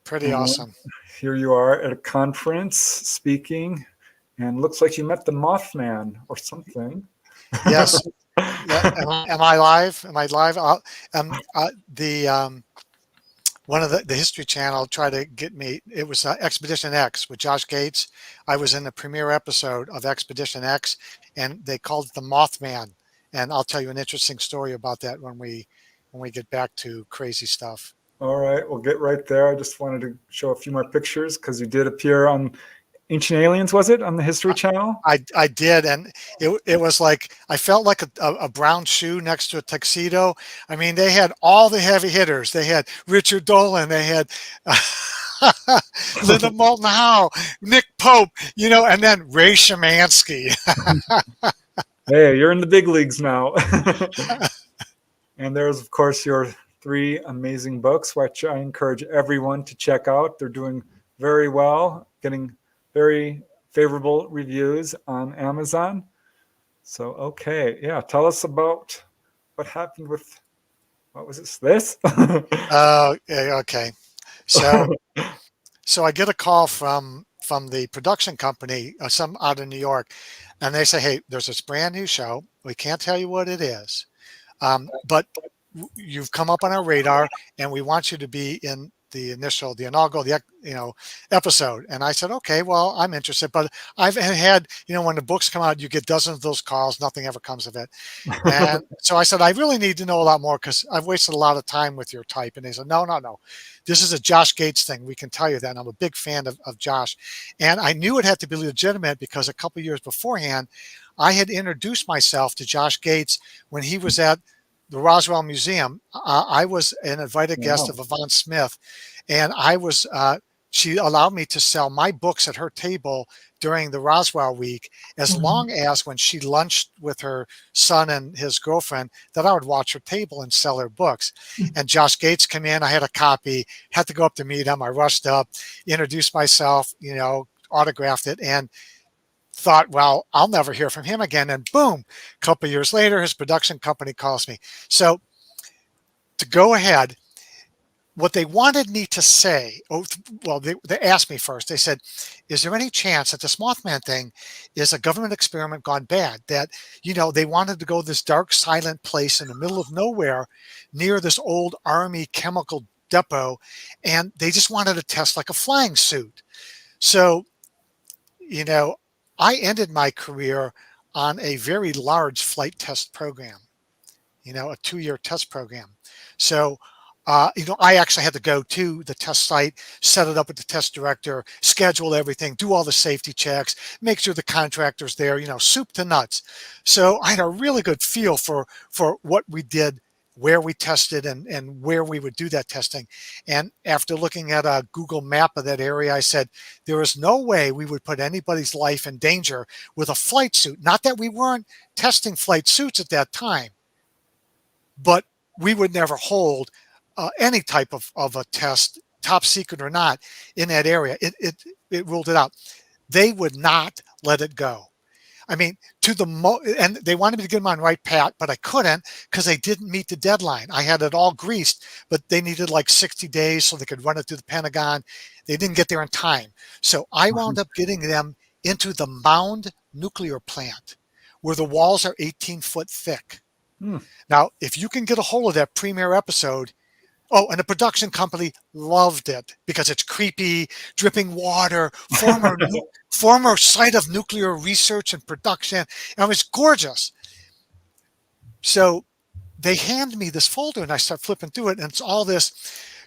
Pretty awesome. Here you are at a conference speaking, and looks like you met the Mothman or something. Yes. Yeah. Am I live? Am I live? One of the History Channel tried to get me. It was Expedition X with Josh Gates. I was in the premiere episode of Expedition X, and they called it the Mothman. And I'll tell you an interesting story about that when we get back to crazy stuff. All right, we'll get right there. I just wanted to show a few more pictures because you did appear on Ancient Aliens, was it, on the History Channel? I did, and it was like I felt like a brown shoe next to a tuxedo. I mean, they had all the heavy hitters. They had Richard Dolan. They had Linda Moulton Howe, Nick Pope, and then Ray Szymanski. Hey, you're in the big leagues now. And there's, of course, your 3 amazing books, which I encourage everyone to check out. They're doing very well, getting very favorable reviews on Amazon. So, okay. Yeah. Tell us about what happened with, what was this? Okay. So I get a call from the production company, some out of New York, and they say, hey, there's this brand new show. We can't tell you what it is, but you've come up on our radar and we want you to be in the inaugural, episode. And I said, okay, well, I'm interested, but I've had, when the books come out, you get dozens of those calls, nothing ever comes of it. And so I said, I really need to know a lot more because I've wasted a lot of time with your type. And they said, no, this is a Josh Gates thing. We can tell you that. And I'm a big fan of Josh. And I knew it had to be legitimate because a couple of years beforehand, I had introduced myself to Josh Gates when he was at the Roswell Museum. I was an invited guest of Yvonne Smith, and she allowed me to sell my books at her table during the Roswell week, as long as when she lunched with her son and his girlfriend, that I would watch her table and sell her books. And Josh Gates came in, I had a copy, had to go up to meet him. I rushed up, introduced myself, autographed it, and thought, well, I'll never hear from him again. And boom, a couple of years later, his production company calls me. So to go ahead, what they wanted me to say, well, they asked me first. They said, is there any chance that this Mothman thing is a government experiment gone bad? That, they wanted to go this dark, silent place in the middle of nowhere near this old Army chemical depot, and they just wanted to test like a flying suit. So, I ended my career on a very large flight test program, a 2-year test program. So, I actually had to go to the test site, set it up with the test director, schedule everything, do all the safety checks, make sure the contractor's there, soup to nuts. So I had a really good feel for what we did, where we tested, and where we would do that testing. And after looking at a Google map of that area, I said, there is no way we would put anybody's life in danger with a flight suit. Not that we weren't testing flight suits at that time, but we would never hold any type of a test, top secret or not, in that area. It ruled it out. They would not let it go. I mean, and they wanted me to get them on Wright-Patt, but I couldn't because they didn't meet the deadline. I had it all greased, but they needed like 60 days so they could run it through the Pentagon. They didn't get there in time. So I wound up getting them into the Mound nuclear plant, where the walls are 18 foot thick. Now, if you can get a hold of that premiere episode, and the production company loved it because it's creepy, dripping water, former site of nuclear research and production. And it was gorgeous. So they hand me this folder, and I start flipping through it, and it's all this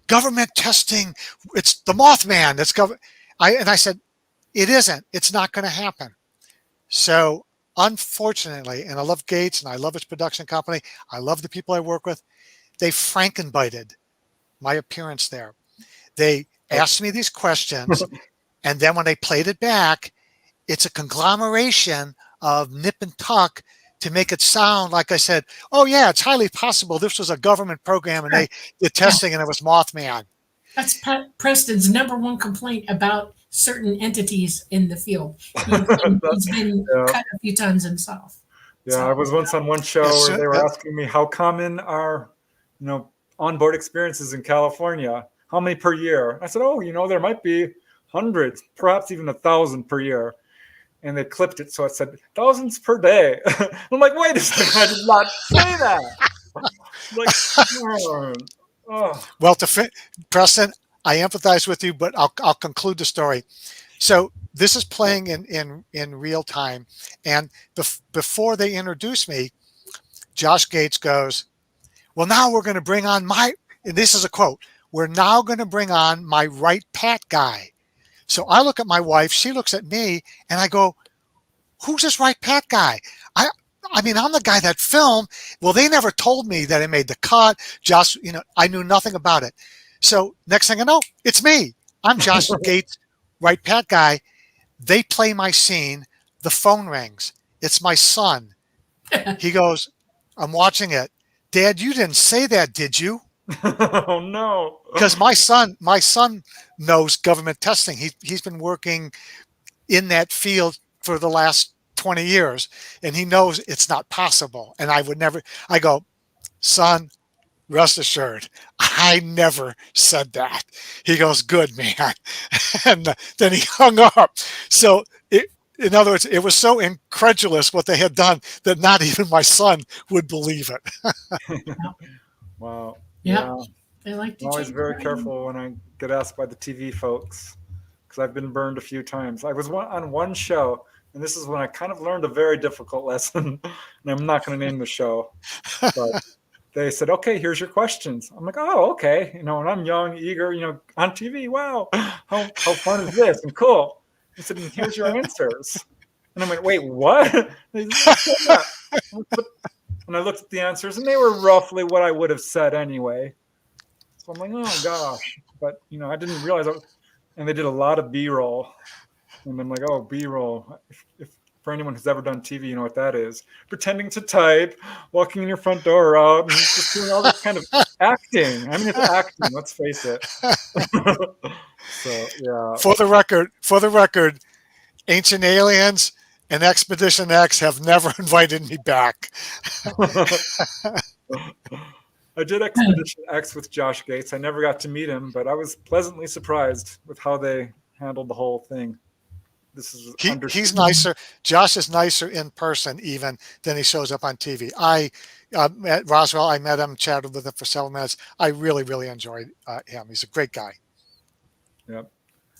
government testing. It's the Mothman. It's I said, it isn't. It's not going to happen. So unfortunately, and I love Gates, and I love its production company, I love the people I work with, they Frankenbited my appearance there. They asked me these questions, and then when they played it back, it's a conglomeration of nip and tuck to make it sound like I said, oh yeah, it's highly possible this was a government program and they did testing and it was Mothman. That's Preston's number one complaint about certain entities in the field. He's been cut a few times himself. Yeah, so, I was once on one show where they were asking me how common are, onboard experiences in California, how many per year? I said, there might be hundreds, perhaps even 1,000 per year. And they clipped it, so it said thousands per day. I'm like, wait a second, I did not say that. Well, Preston, I empathize with you, but I'll conclude the story. So this is playing in real time, and before they introduce me, Josh Gates goes, well, now we're going to bring on and this is a quote, we're now going to bring on my Wright-Patt guy. So I look at my wife, she looks at me, and I go, who's this Wright-Patt guy? I mean, I'm the guy that filmed. Well, they never told me that it made the cut. Josh, I knew nothing about it. So next thing I know, it's me. I'm Josh Gates, Wright-Patt guy. They play my scene. The phone rings. It's my son. He goes, I'm watching it. Dad, you didn't say that, did you? Oh no! Because my son knows government testing. He's been working in that field for the last 20 years, and he knows it's not possible. And I would never. I go, son, rest assured, I never said that. He goes, good man, and then he hung up. So in other words, it was so incredulous what they had done that not even my son would believe it. Wow. Yeah. They like to I'm always very careful when I get asked by the TV folks, because I've been burned a few times. I was on one show, and this is when I kind of learned a very difficult lesson, and I'm not going to name the show, but they said, okay, here's your questions. I'm like, oh, okay. And I'm young, eager, on TV. Wow. How fun is this? And cool. He said, and here's your answers. And I'm like, wait, what? And I looked at the answers, and they were roughly what I would have said anyway. So I'm like, oh gosh. But I didn't realize and they did a lot of B-roll. And I'm like, oh, B-roll. If for anyone who's ever done TV, you know what that is. Pretending to type, walking in your front door out, and just doing all this kind of acting. I mean, it's acting, let's face it. So yeah. For the record, Ancient Aliens and Expedition X have never invited me back. I I did Expedition X with Josh Gates. I never got to meet him, but I was pleasantly surprised with how they handled the whole thing. This is He's nicer. Josh is nicer in person even than he shows up on TV. I met Roswell. I met him, chatted with him for several minutes. I really, really enjoyed him. He's a great guy. Yep.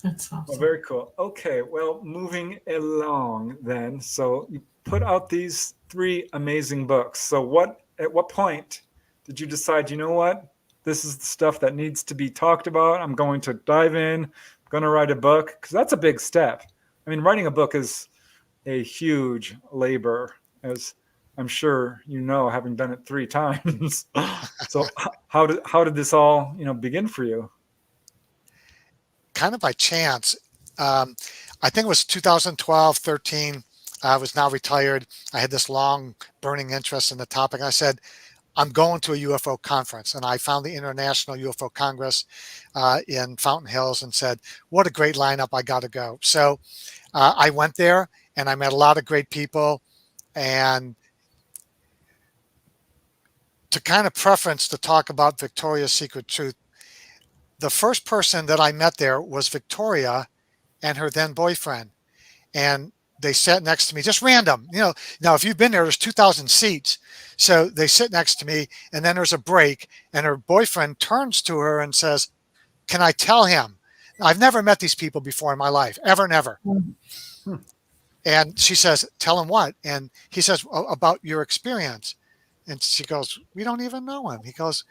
That's awesome. Well, very cool. Okay, well, moving along then. So you put out these 3 amazing books. So at what point did you decide, you know what, this is the stuff that needs to be talked about. I'm going to dive in. I'm going to write a book, because that's a big step. I mean, writing a book is a huge labor, as I'm sure you know, having done it 3 times. So how did this all, begin for you? Kind of by chance. I think it was 2012, 13. I was now retired. I had this long burning interest in the topic. I said, I'm going to a UFO conference. And I found the International UFO Congress in Fountain Hills and said, what a great lineup. I got to go. So I went there and I met a lot of great people. And to kind of preference to talk about Victoria's Secret Truth, the first person that I met there was Victoria and her then boyfriend. And they sat next to me, just random. Now, if you've been there, there's 2,000 seats. So they sit next to me, and then there's a break, and her boyfriend turns to her and says, can I tell him? I've never met these people before in my life, ever, never. And she says, tell him what? And he says, about your experience. And she goes, we don't even know him. He goes,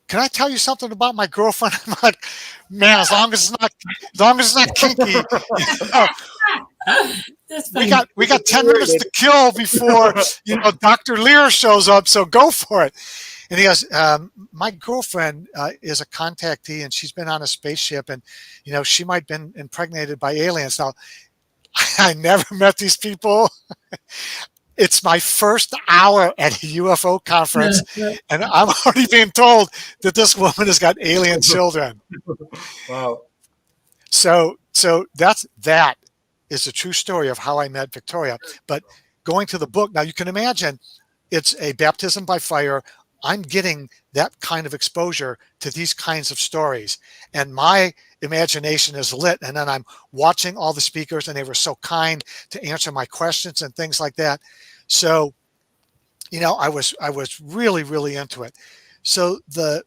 can I tell you something about my girlfriend? I'm like, man, as long as it's not kinky. We got 10 minutes to kill before Dr. Lear shows up, so go for it. And he goes, my girlfriend is a contactee, and she's been on a spaceship, and she might have been impregnated by aliens. Now, I never met these people. It's my first hour at a UFO conference, and I'm already being told that this woman has got alien children. Wow. So that is a true story of how I met Victoria. But going to the book, now you can imagine it's a baptism by fire. I'm getting that kind of exposure to these kinds of stories, and my imagination is lit. And then I'm watching all the speakers, and they were so kind to answer my questions and things like that. So, I was really, really into it. So the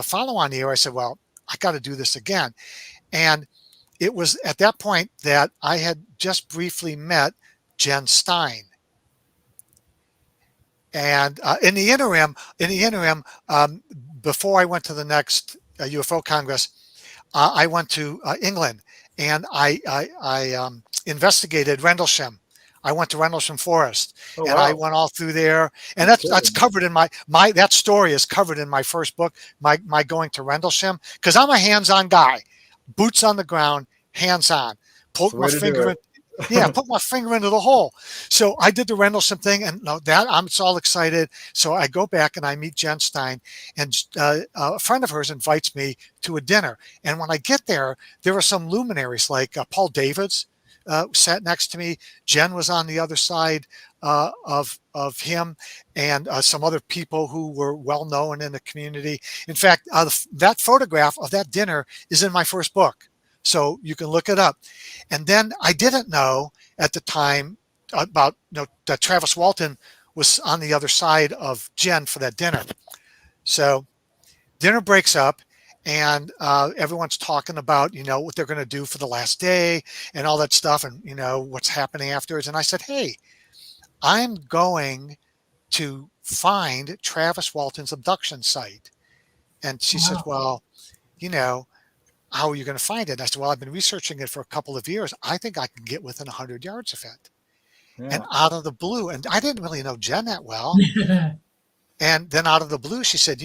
follow-on year, I said, well, I got to do this again. And it was at that point that I had just briefly met Jen Stein. And in the interim, before I went to the next UFO Congress, I went to England, and I investigated Rendlesham. I went to Rendlesham Forest, and wow. I went all through there, and that's covered in my that story is covered in my first book, my going to Rendlesham, because I'm a hands-on guy, boots on the ground, hands-on. Put my finger into the hole. So I did the Rendlesham thing, and I'm all excited. So I go back and I meet Jen Stein, and a friend of hers invites me to a dinner. And when I get there, there are some luminaries like Paul Davids sat next to me. Jen was on the other side of him, and some other people who were well known in the community. In fact, that photograph of that dinner is in my first book. So you can look it up. And then I didn't know at the time about that Travis Walton was on the other side of Jen for that dinner. So dinner breaks up, and everyone's talking about what they're going to do for the last day and all that stuff, and what's happening afterwards. And I said, hey, I'm going to find Travis Walton's abduction site. And she said, well, how are you going to find it? And I said, well, I've been researching it for a couple of years. I think I can get within 100 yards of it. Yeah. And out of the blue, and I didn't really know Jen that well. And then out of the blue, she said,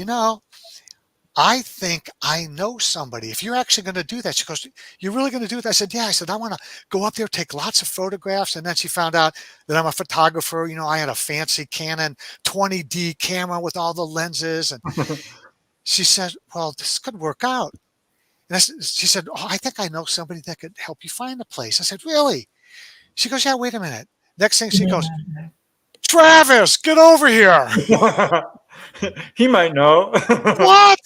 I think I know somebody. If you're actually going to do that, she goes, you're really going to do it? I said, yeah. I said, I want to go up there, take lots of photographs. And then she found out that I'm a photographer. I had a fancy Canon 20D camera with all the lenses. And she said, well, this could work out. And she said, oh, I think I know somebody that could help you find the place. I said, really? She goes, yeah, wait a minute. Next thing she goes, Travis, get over here. He might know. What?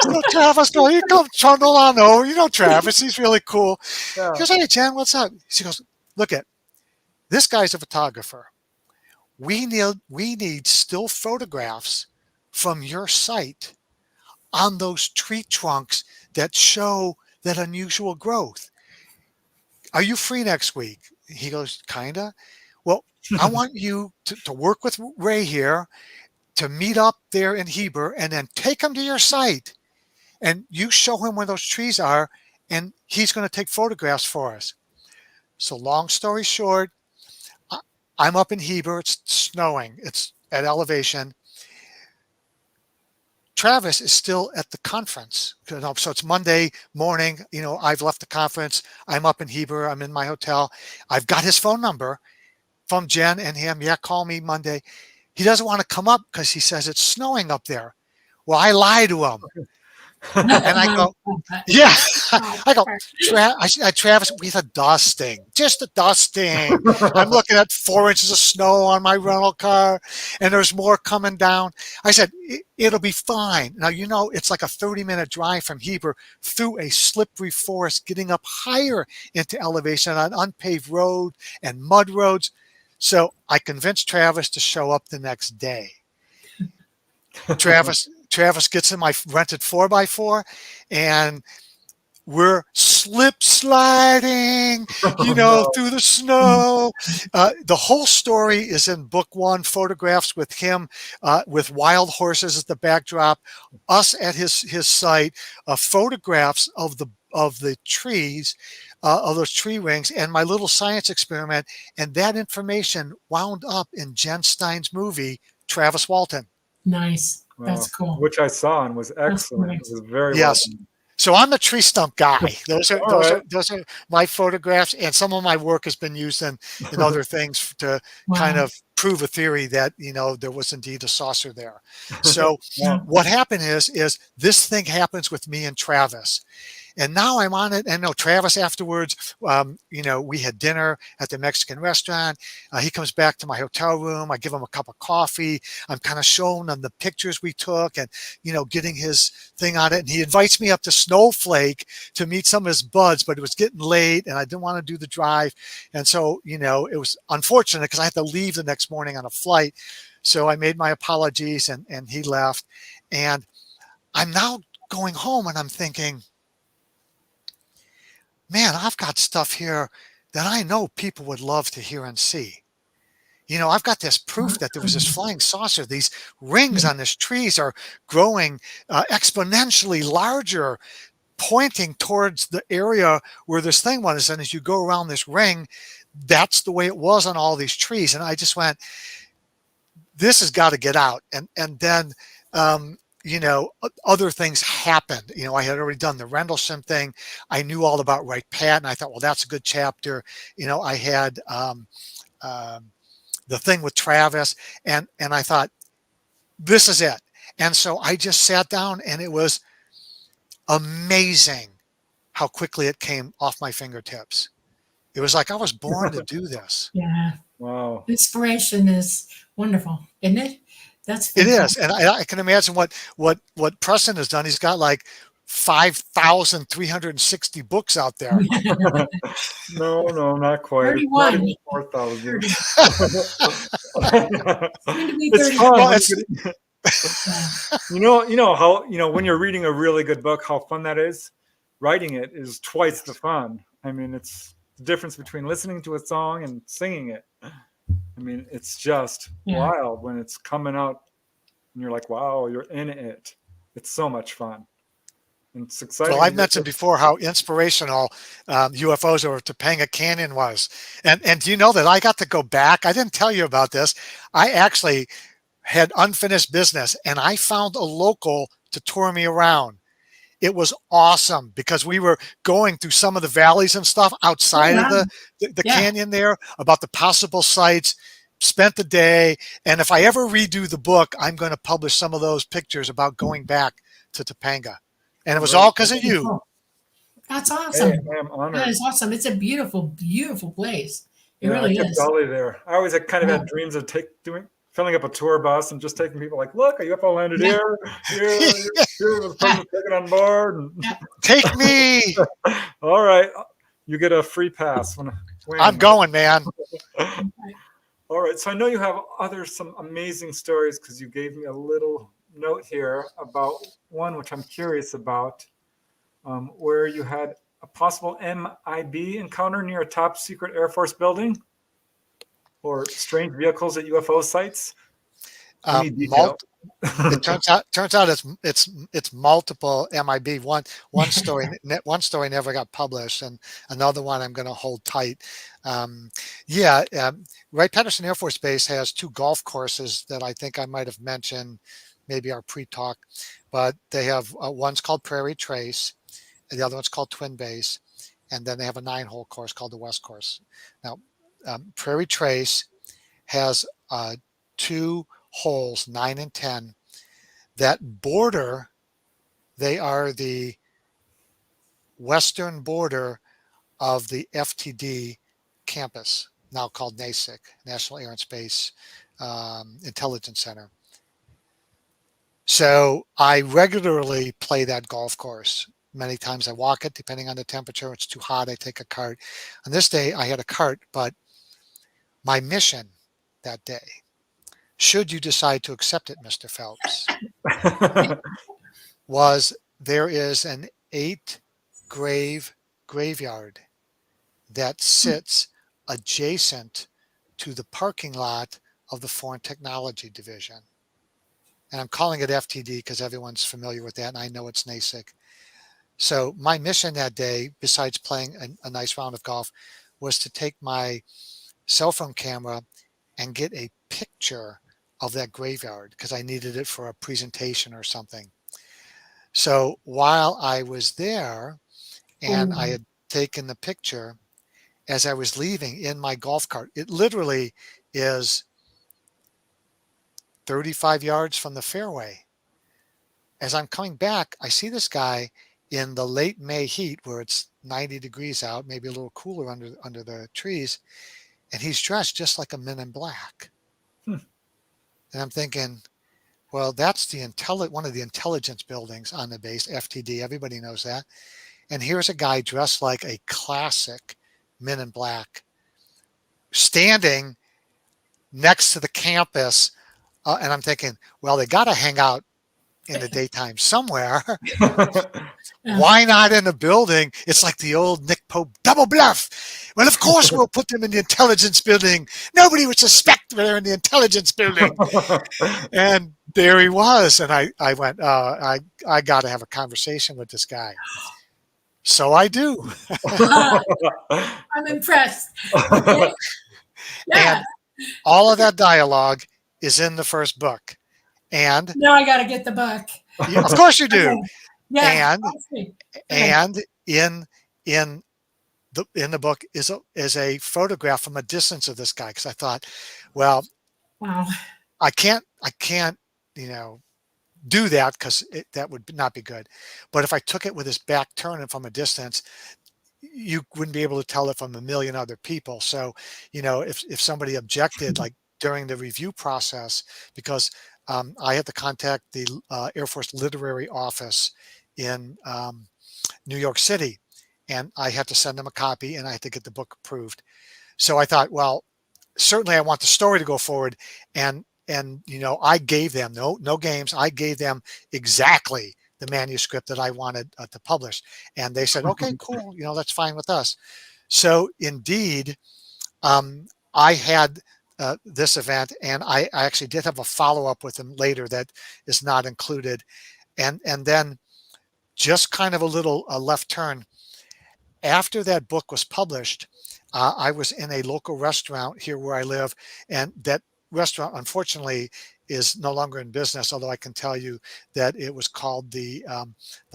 So Travis goes, you come trundle on over. You know Travis, he's really cool. Yeah. He goes, hey, Jen, what's up? She goes, look at this guy's a photographer. We need still photographs from your site on those tree trunks that show that unusual growth. Are you free next week? He goes, kinda. Well, I want you to work with Ray here to meet up there in Heber and then take him to your site and you show him where those trees are and he's going to take photographs for us. So long story short, I'm up in Heber. It's snowing. It's at elevation. Travis is still at the conference. So it's Monday morning. I've left the conference. I'm up in Heber. I'm in my hotel. I've got his phone number from Jen and him. Yeah, call me Monday. He doesn't want to come up because he says it's snowing up there. Well, I lie to him. And I go, yeah. I go, Travis, we had a dusting, just a dusting. I'm looking at 4 inches of snow on my rental car, and there's more coming down. I said, it'll be fine. Now, it's like a 30-minute drive from Heber through a slippery forest, getting up higher into elevation on unpaved road and mud roads. So I convinced Travis to show up the next day. Travis gets in my rented 4x4 and we're slip sliding, through the snow. The whole story is in book 1, photographs with him, with wild horses at the backdrop, us at his site, photographs of the trees, of those tree rings, and my little science experiment. And that information wound up in Jen Stein's movie, Travis Walton. Nice. That's cool. Which I saw and was excellent. It was very well done. So I'm the tree stump guy. Those are my photographs, and some of my work has been used in other things to kind of prove a theory that there was indeed a saucer there. So what happened is this thing happens with me and Travis. And now I'm on it. And Travis afterwards, we had dinner at the Mexican restaurant. He comes back to my hotel room. I give him a cup of coffee. I'm kind of showing him the pictures we took and, getting his thing on it. And he invites me up to Snowflake to meet some of his buds, but it was getting late and I didn't want to do the drive. And so, it was unfortunate because I had to leave the next morning on a flight. So I made my apologies and he left. And I'm now going home and I'm thinking, man, I've got stuff here that I know people would love to hear and see. I've got this proof that there was this flying saucer. These rings on these trees are growing exponentially larger, pointing towards the area where this thing was. And as you go around this ring, that's the way it was on all these trees. And I just went, this has got to get out. And then, other things happened. I had already done the Rendlesham thing. I knew all about Wright-Patt, and I thought, well, that's a good chapter. I had the thing with Travis, and I thought, this is it. And so I just sat down, and it was amazing how quickly it came off my fingertips. It was like I was born to do this. Yeah. Wow. Inspiration is wonderful, isn't it? It is, and I can imagine what Preston has done. He's got like 5,360 books out there. No, not quite. 31. 4,000. It's fun. You know how when you're reading a really good book, how fun that is. Writing it is twice the fun. I mean, it's the difference between listening to a song and singing it. I mean, it's just wild when it's coming out and you're like, wow, you're in it. It's so much fun. And it's exciting. Well, I've mentioned before how inspirational UFOs over Topanga Canyon was. And do you know that I got to go back? I didn't tell you about this. I actually had unfinished business and I found a local to tour me around. It was awesome because we were going through some of the valleys and stuff outside of the canyon there about the possible sites, spent the day. And if I ever redo the book, I'm going to publish some of those pictures about going back to Topanga. And it was all because of you. That's awesome. Hey, I am honored. That is awesome. It's a beautiful, beautiful place. It really I kept is. Dolly there. I always kind of had dreams of filling up a tour bus and just taking people like, look, a UFO landed here. Here was the person taken on board. And Take me. all right, you get a free pass. I'm going, man. All right, so I know you have some amazing stories because you gave me a little note here about one which I'm curious about, where you had a possible MIB encounter near a top secret Air Force building, or strange vehicles at UFO sites. Any detail? It turns out it's multiple MIB. One story never got published, and another one I'm going to hold tight. Wright-Patterson Air Force Base has 2 golf courses that I think I might have mentioned, maybe our pre-talk, but they have one's called Prairie Trace, and the other one's called Twin Base, and then they have a 9-hole course called the West Course. Now, Prairie Trace has 2 holes, 9 and 10, that border. They are the western border of the FTD campus, now called NASIC, National Air and Space Intelligence Center. So I regularly play that golf course. Many times I walk it, depending on the temperature. It's too hot, I take a cart. On this day, I had a cart, but my mission that day, should you decide to accept it, Mr. Phelps, was there is an 8-grave graveyard that sits adjacent to the parking lot of the Foreign Technology Division. And I'm calling it FTD because everyone's familiar with that, and I know it's NASIC. So my mission that day, besides playing a nice round of golf, was to take my cell phone camera and get a picture of that graveyard because I needed it for a presentation or something. So while I was there and I had taken the picture, as I was leaving in my golf cart, it literally is 35 yards from the fairway. As I'm coming back, I see this guy in the late May heat where it's 90 degrees out, maybe a little cooler under the trees, and he's dressed just like a Men in Black. And I'm thinking, well, that's one of the intelligence buildings on the base, FTD. Everybody knows that. And here's a guy dressed like a classic Men in Black standing next to the campus. And I'm thinking, well, they got to hang out in the daytime somewhere. Why not in a building? It's like the old Nick Pope double bluff. Well, of course we'll put them in the intelligence building. Nobody would suspect they're in the intelligence building. And there he was. And I went, I got to have a conversation with this guy. So I do. I'm impressed. Okay. Yeah. And all of that dialogue is in the first book. And now I got to get the book. Of course you do. Yeah. And in the book is a photograph from a distance of this guy, because I thought, well, wow, I can't do that because that would not be good. But if I took it with his back turned and from a distance, you wouldn't be able to tell it from a million other people. So, if somebody objected, like during the review process, because I had to contact the Air Force Literary Office in New York City, and I had to send them a copy, and I had to get the book approved. So I thought, well, certainly I want the story to go forward, and I gave them no games. I gave them exactly the manuscript that I wanted to publish, and they said, okay, cool, that's fine with us. So indeed, I had this event, and I actually did have a follow-up with them later that is not included. And then just kind of a little left turn. After that book was published, I was in a local restaurant here where I live, and that restaurant, unfortunately, is no longer in business, although I can tell you that it was called the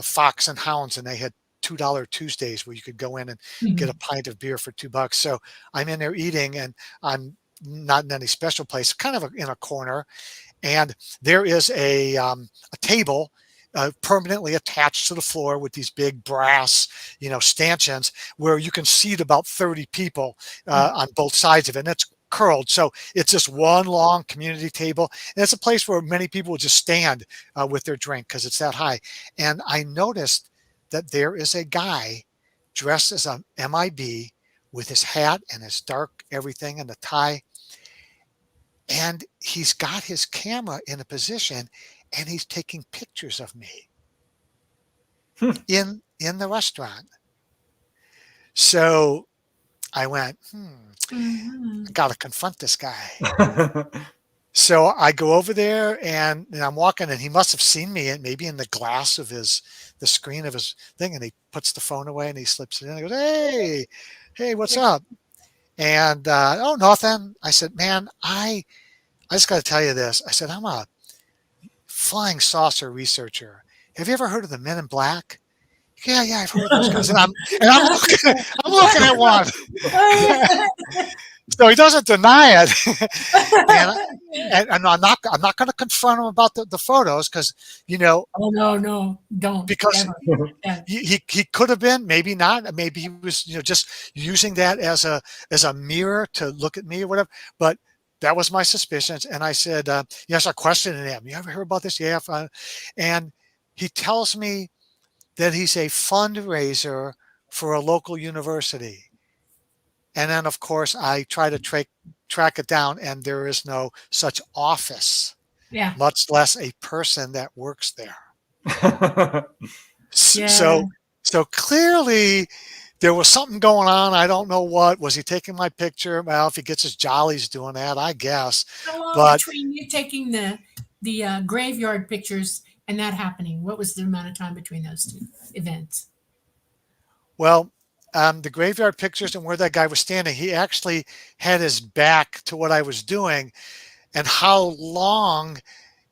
Fox and Hounds, and they had $2 Tuesdays where you could go in and get a pint of beer for $2. So I'm in there eating, and I'm not in any special place, kind of in a corner, and there is a table permanently attached to the floor with these big brass, stanchions where you can seat about 30 people on both sides of it. And it's curled. So it's just one long community table. And it's a place where many people will just stand with their drink because it's that high. And I noticed that there is a guy dressed as a MIB with his hat and his dark everything and the tie. And he's got his camera in a position and he's taking pictures of me in the restaurant. So I went, I got to confront this guy. So I go over there and I'm walking and he must have seen me and maybe in the glass of the screen of his thing. And he puts the phone away and he slips it in. He goes, hey, what's up? And, oh, nothing. I said, man, I just got to tell you this. I said, I'm a flying saucer researcher. Have you ever heard of the Men in Black? Yeah, I've heard those guys. And I'm looking at one. So he doesn't deny it. and I'm not going to confront him about the photos because, Oh, no, don't. Because he could have been, maybe not. Maybe he was, just using that as a mirror to look at me or whatever. But that was my suspicions. And I said, yes, I questioned him. You ever heard about this? Yeah. And he tells me that he's a fundraiser for a local university. And then, of course, I try to track it down, and there is no such office, much less a person that works there. So clearly there was something going on. I don't know what. Was he taking my picture? Well, if he gets his jollies doing that, I guess. How long between you taking the graveyard pictures and that happening? What was the amount of time between those two events? Well, the graveyard pictures and where that guy was standing, he actually had his back to what I was doing. And how long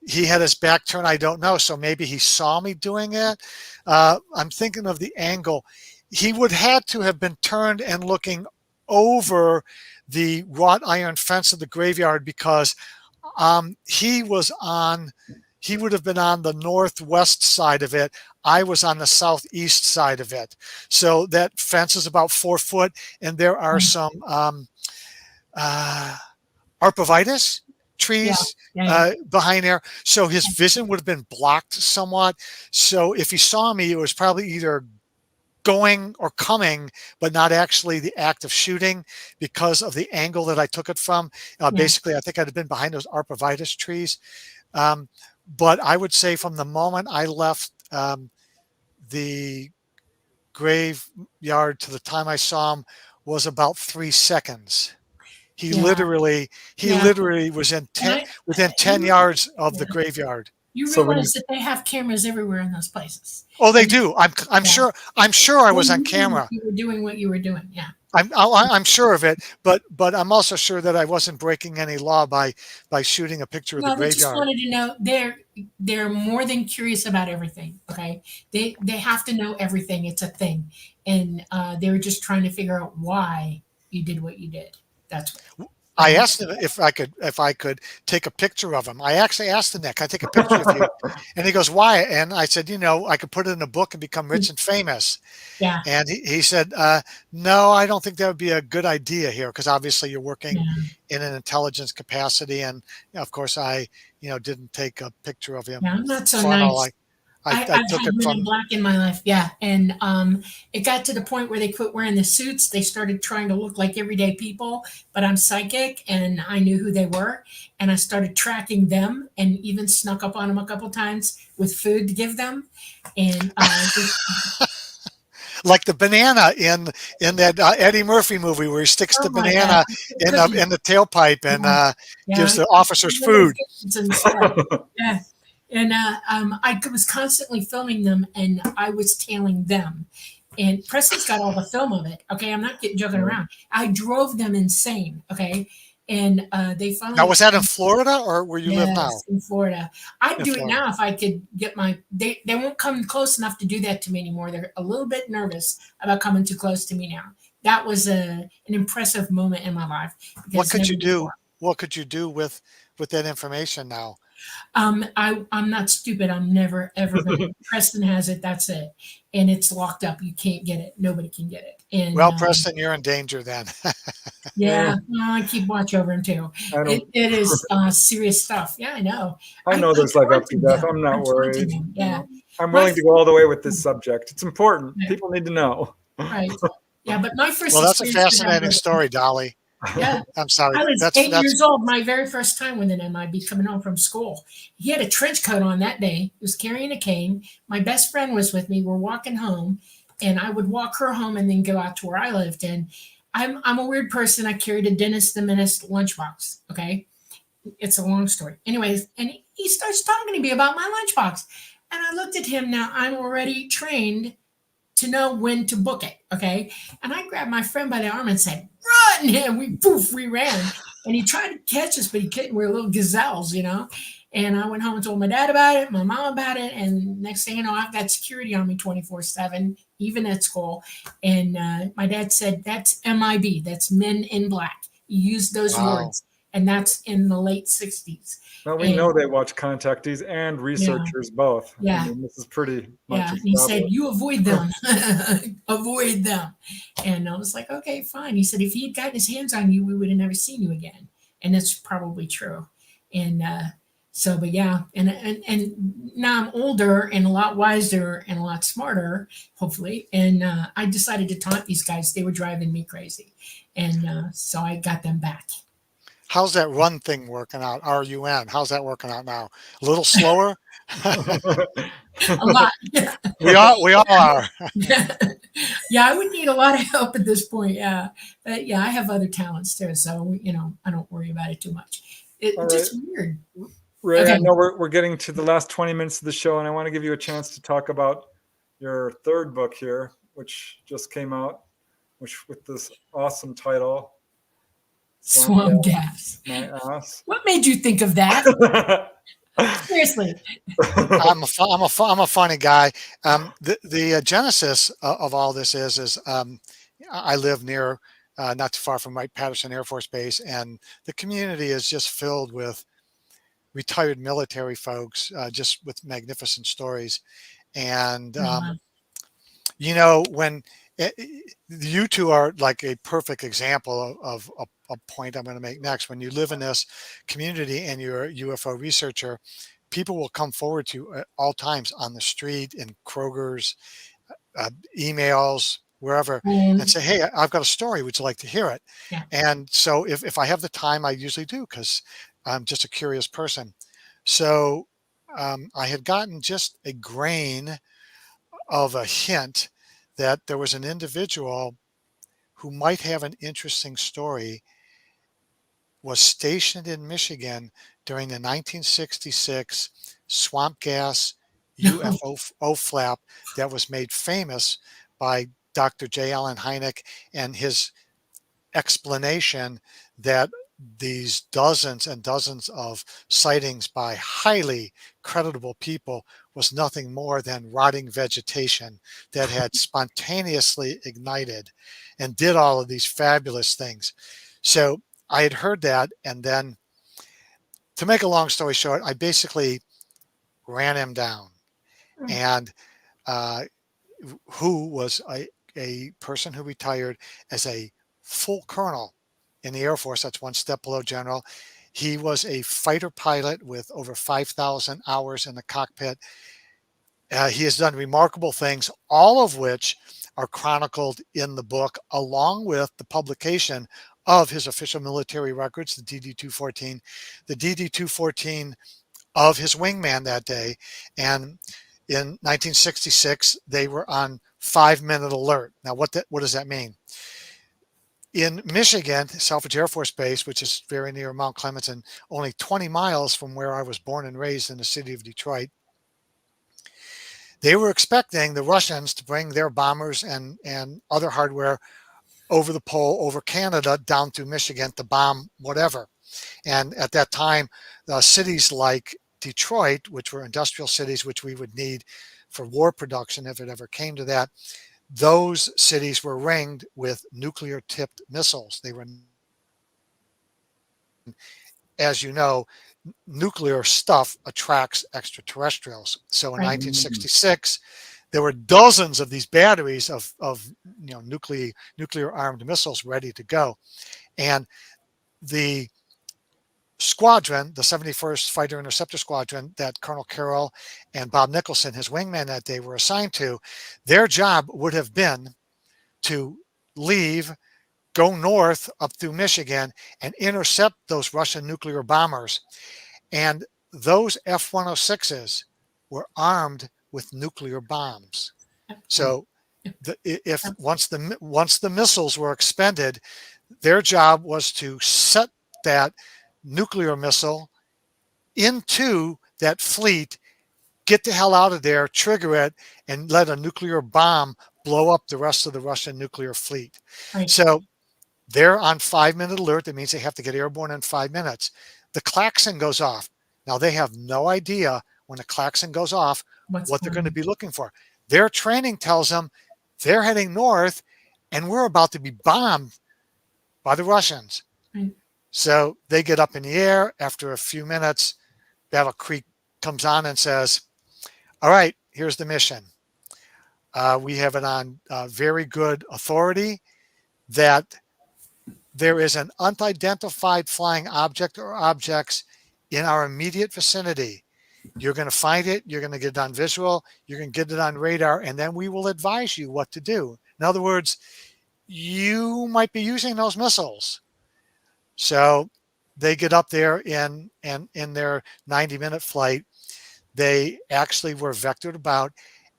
he had his back turned, I don't know. So maybe he saw me doing it. I'm thinking of the angle. He would have to have been turned and looking over the wrought iron fence of the graveyard because he would have been on the northwest side of it. I was on the southeast side of it. So that fence is about 4 foot, and there are some arborvitae trees behind there. So his vision would have been blocked somewhat. So if he saw me, it was probably either going or coming, but not actually the act of shooting because of the angle that I took it from. Basically, I think I'd have been behind those arborvitae trees. But I would say from the moment I left the graveyard to the time I saw him was about 3 seconds. He literally was within 10 yards of the graveyard. You realize that they have cameras everywhere in those places. Oh, they do. I'm sure I was on camera. You were doing what you were doing. Yeah. I'm sure of it, but I'm also sure that I wasn't breaking any law by shooting a picture of the graveyard. They just wanted to know. They're more than curious about everything. Okay, they have to know everything. It's a thing, and they were just trying to figure out why you did what you did. That's what. I asked him if I could take a picture of him. I actually asked him that, can I take a picture of you? And he goes, why? And I said, I could put it in a book and become rich and famous. Yeah. And he said, no, I don't think that would be a good idea here because obviously you're working in an intelligence capacity. And of course, I didn't take a picture of him. Yeah, I'm not so nice. I've took had Men in Black in my life, and it got to the point where they quit wearing the suits. They started trying to look like everyday people, but I'm psychic, and I knew who they were, and I started tracking them, and even snuck up on them a couple times with food to give them, and like the banana in that Eddie Murphy movie where he sticks the banana in the tailpipe and gives the officers food. Yeah. And I was constantly filming them, and I was tailing them. And Preston's got all the film of it. Okay, I'm not joking around. I drove them insane. Okay, and they finally. Now, was that in Florida or where you live now? In Florida. I'd do it now if I could get my. They won't come close enough to do that to me anymore. They're a little bit nervous about coming too close to me now. That was an impressive moment in my life. What could you do? What could you do with that information now? I'm not stupid. I'm never ever gonna. Preston has it. That's it, and it's locked up. You can't get it. Nobody can get it. And Well, Preston, you're in danger then. Yeah, yeah, well, I keep watch over him too. I don't. It is serious stuff. Yeah, I know. I know I there's like after taunted death. them. I'm I not taunted worried. them. You Yeah, know, I'm my willing to go all the way with this subject. It's important. yeah, People need to know. right. Yeah, but my first Well, that's a experience with them fascinating was story, Dolly. yeah. I'm sorry. I was eight That's years old, my very first time with an MIB coming home from school. He had a trench coat on that day. He was carrying a cane. My best friend was with me. We're walking home, and I would walk her home and then go out to where I lived. And I'm a weird person. I carried a Dennis the Menace lunchbox. Okay. It's a long story. Anyways, and he starts talking to me about my lunchbox. And I looked at him. Now I'm already trained to know when to book it. Okay. And I grabbed my friend by the arm and said, run. And we ran. And he tried to catch us, but he couldn't. We were little gazelles, you know. And I went home and told my dad about it, my mom about it. And next thing you know, I've got security on me 24/7, even at school. And my dad said, that's MIB, that's Men in Black. He used those wow. words. And that's in the late 60s. Well, we And know they watch contactees and yeah, researchers both. I yeah. mean, this is pretty much Yeah, and he said, established. "You avoid them, avoid them." And I was like, "Okay, fine." He said, "If he had gotten his hands on you, we would have never seen you again," and that's probably true. And so, but yeah, and now I'm older and a lot wiser and a lot smarter, hopefully. And I decided to taunt these guys. They were driving me crazy, and so I got them back. How's that run thing working out? RUN. How's that working out now? A little slower? A lot. We all are. Yeah. Yeah, I would need a lot of help at this point. Yeah. But yeah, I have other talents too. So, I don't worry about it too much. All It's right, just weird. Ray, I Okay. know we're getting to the last 20 minutes of the show, and I want to give you a chance to talk about your third book here, which just came out, which with this awesome title, Swamp Swamp Gas, gas. My Ass. What made you think of that? Seriously. I'm a funny guy. The genesis of all this is I live near not too far from Wright-Patterson Air Force Base, and the community is just filled with retired military folks, just with magnificent stories. And Uh, when you two are like a perfect example of a point I'm going to make next. When you live in this community and you're a UFO researcher, people will come forward to you at all times on the street, in Kroger's, emails, wherever, and and say, "Hey, I've got a story. Would you like to hear it?" yeah. And so, if I have the time, I usually do because I'm just a curious person. So I had gotten just a grain of a hint that there was an individual who might have an interesting story, was stationed in Michigan during the 1966 swamp gas UFO flap that was made famous by Dr. J. Allen Hynek and his explanation that these dozens and dozens of sightings by highly creditable people was nothing more than rotting vegetation that had spontaneously ignited and did all of these fabulous things. So I had heard that, and then, to make a long story short, I basically ran him down. And uh, who was a person who retired as a full colonel in the Air Force. That's one step below general. He was a fighter pilot with over 5,000 hours in the cockpit. He has done remarkable things, all of which are chronicled in the book, along with the publication of his official military records, the DD-214, the DD-214 of his wingman that day. And in 1966, they were on 5-minute alert. Now, what does that mean? In Michigan, Selfridge Air Force Base, which is very near Mount Clemens and only 20 miles from where I was born and raised in the city of Detroit, they were expecting the Russians to bring their bombers and other hardware over the pole, over Canada, down through Michigan to bomb whatever. And at that time, cities like Detroit, which were industrial cities, which we would need for war production if it ever came to that, those cities were ringed with nuclear-tipped missiles. They were, as you know, nuclear stuff attracts extraterrestrials. So in Right. 1966, there were dozens of these batteries of nuclear armed missiles ready to go. And the squadron, the 71st Fighter-Interceptor Squadron that Colonel Carroll and Bob Nicholson, his wingman that day, were assigned to, their job would have been to leave, go north up through Michigan, and intercept those Russian nuclear bombers. And those F-106s were armed with nuclear bombs. So once the missiles were expended, their job was to set that nuclear missile into that fleet, get the hell out of there, trigger it, and let a nuclear bomb blow up the rest of the Russian nuclear fleet. Right. So they're on 5-minute alert. That means they have to get airborne in 5 minutes. The klaxon goes off. Now they have no idea when the klaxon goes off what they're going to be looking for. Their training tells them they're heading north and we're about to be bombed by the Russians. Right. So they get up in the air. After a few minutes, Battle Creek comes on and says, all right, here's the mission. We have it on very good authority that there is an unidentified flying object or objects in our immediate vicinity. You're going to find it. You're going to get it on visual. You're going to get it on radar, and then we will advise you what to do. In other words, you might be using those missiles. So they get up there in their 90-minute flight. They actually were vectored about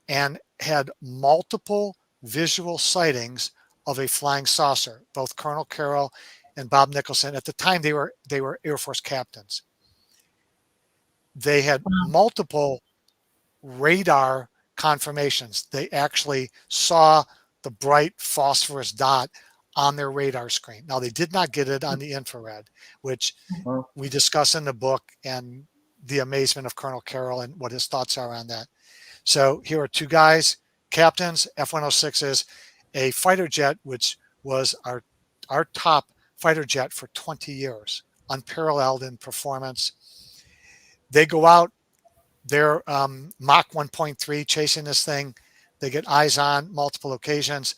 and had multiple visual sightings of a flying saucer. Both Colonel Carroll and Bob Nicholson, at the time they were Air Force captains. They had multiple radar confirmations. They actually saw the bright phosphorus dot on their radar screen. Now, they did not get it on the infrared, which we discuss in the book, and the amazement of Colonel Carroll and what his thoughts are on that. So here are two guys, captains, F-106s, a fighter jet, which was our top fighter jet for 20 years, unparalleled in performance. They go out, they're Mach 1.3 chasing this thing. They get eyes on multiple occasions.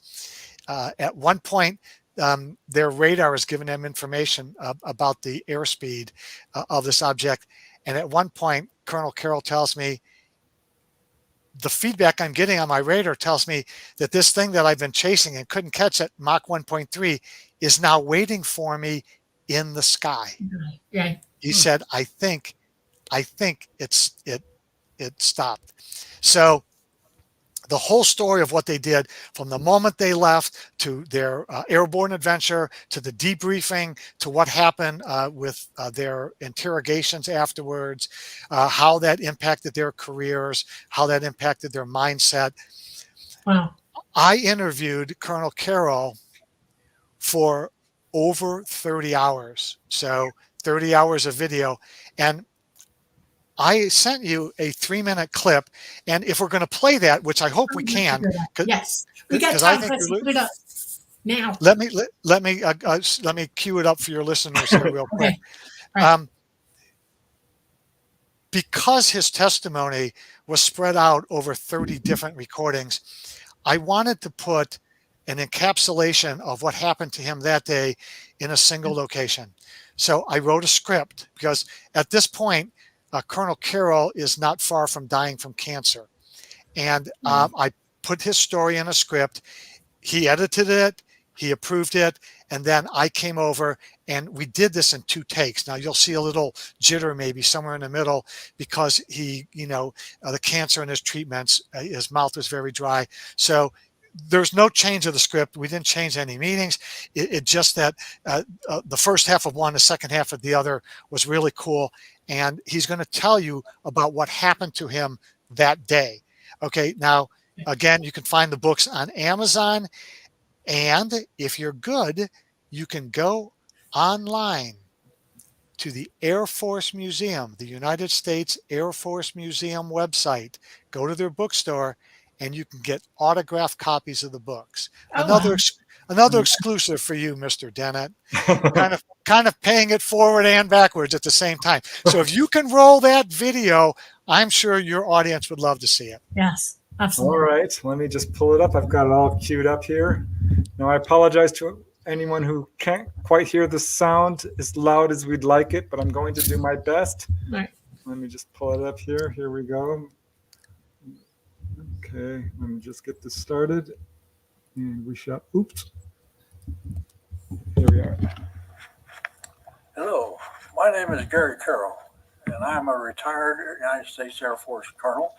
At one point, their radar is giving them information about the airspeed of this object. And at one point, Colonel Carroll tells me, the feedback I'm getting on my radar tells me that this thing that I've been chasing and couldn't catch at Mach 1.3 is now waiting for me in the sky. Right. He said, I think it stopped. So the whole story of what they did from the moment they left to their airborne adventure, to the debriefing, to what happened with their interrogations afterwards, how that impacted their careers, how that impacted their mindset. Wow. I interviewed Colonel Carroll for over 30 hours. So 30 hours of video. And I sent you a 3-minute clip, and if we're going to play that, which I hope we can, yes, we got time. Let's put it up now. Let me cue it up for your listeners here real quick. Okay. Right. Because his testimony was spread out over 30 different recordings, I wanted to put an encapsulation of what happened to him that day in a single location. So I wrote a script because at this point, Colonel Carroll is not far from dying from cancer. And I put his story in a script. He edited it, he approved it, and then I came over and we did this in 2 takes. Now you'll see a little jitter maybe somewhere in the middle because he, the cancer in his treatments, his mouth was very dry. So there's no change of the script. We didn't change any meanings. It just that the first half of one, the second half of the other was really cool. And he's going to tell you about what happened to him that day. Okay, now, again, you can find the books on Amazon. And if you're good, you can go online to the Air Force Museum, the United States Air Force Museum website. Go to their bookstore, and you can get autographed copies of the books. Oh, another exclusive for you, Mr. Dennett. Kind of paying it forward and backwards at the same time. So if you can roll that video, I'm sure your audience would love to see it. Yes, All absolutely. right, let me just pull it up. I've got it all queued up here. Now, I apologize to anyone who can't quite hear the sound as loud as we'd like it, but I'm going to do my best. Right. Let me just pull it up here. Here we go. Okay, let me just get this started. And we shall, oops. Here we are. Hello, my name is Gary Carroll, and I'm a retired United States Air Force colonel.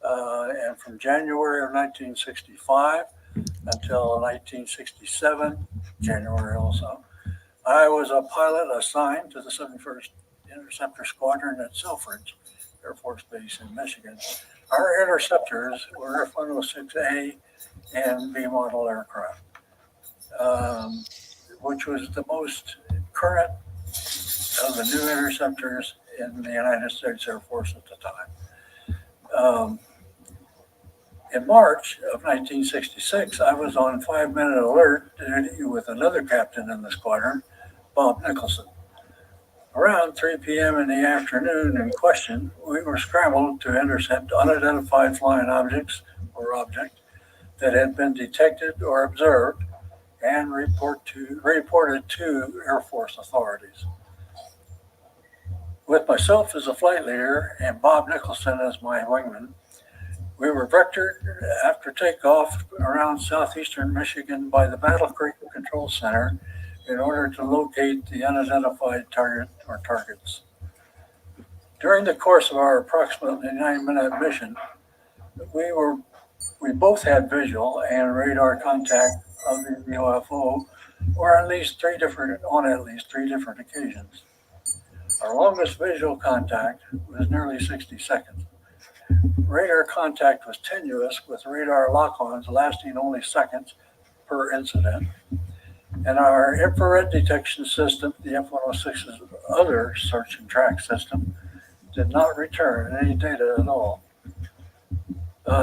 And from January of 1965 until 1967, January also, I was a pilot assigned to the 71st Interceptor Squadron at Selfridge Air Force Base in Michigan. Our interceptors were F-106A and B model aircraft, which was the most current of the new interceptors in the United States Air Force at the time. In March of 1966, I was on 5-minute alert duty with another captain in the squadron, Bob Nicholson. Around 3 p.m. in the afternoon in question, we were scrambled to intercept unidentified flying objects or object that had been detected or observed and reported to Air Force authorities. With myself as a flight leader and Bob Nicholson as my wingman, we were vectored after takeoff around southeastern Michigan by the Battle Creek Control Center in order to locate the unidentified target or targets. During the course of our approximately 9-minute mission, we both had visual and radar contact of the UFO, or on at least three different occasions. Our longest visual contact was nearly 60 seconds. Radar contact was tenuous, with radar lock-ons lasting only seconds per incident. And our infrared detection system, the F-106's other search and track system, did not return any data at all.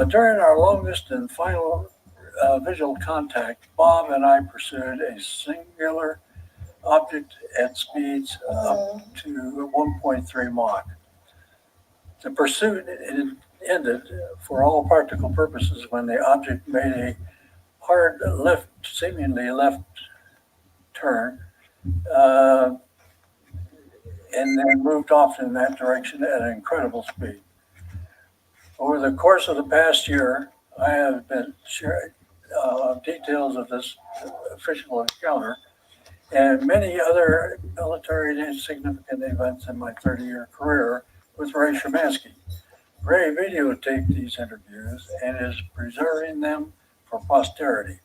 During our longest and final visual contact, Bob and I pursued a singular object at speeds up to 1.3 Mach. The pursuit ended for all practical purposes when the object made a hard seemingly left turn, and then moved off in that direction at an incredible speed. Over the course of the past year, I have been sharing details of this official encounter and many other military significant events in my 30-year career with Ray Szymanski. Ray videotaped these interviews and is preserving them for posterity.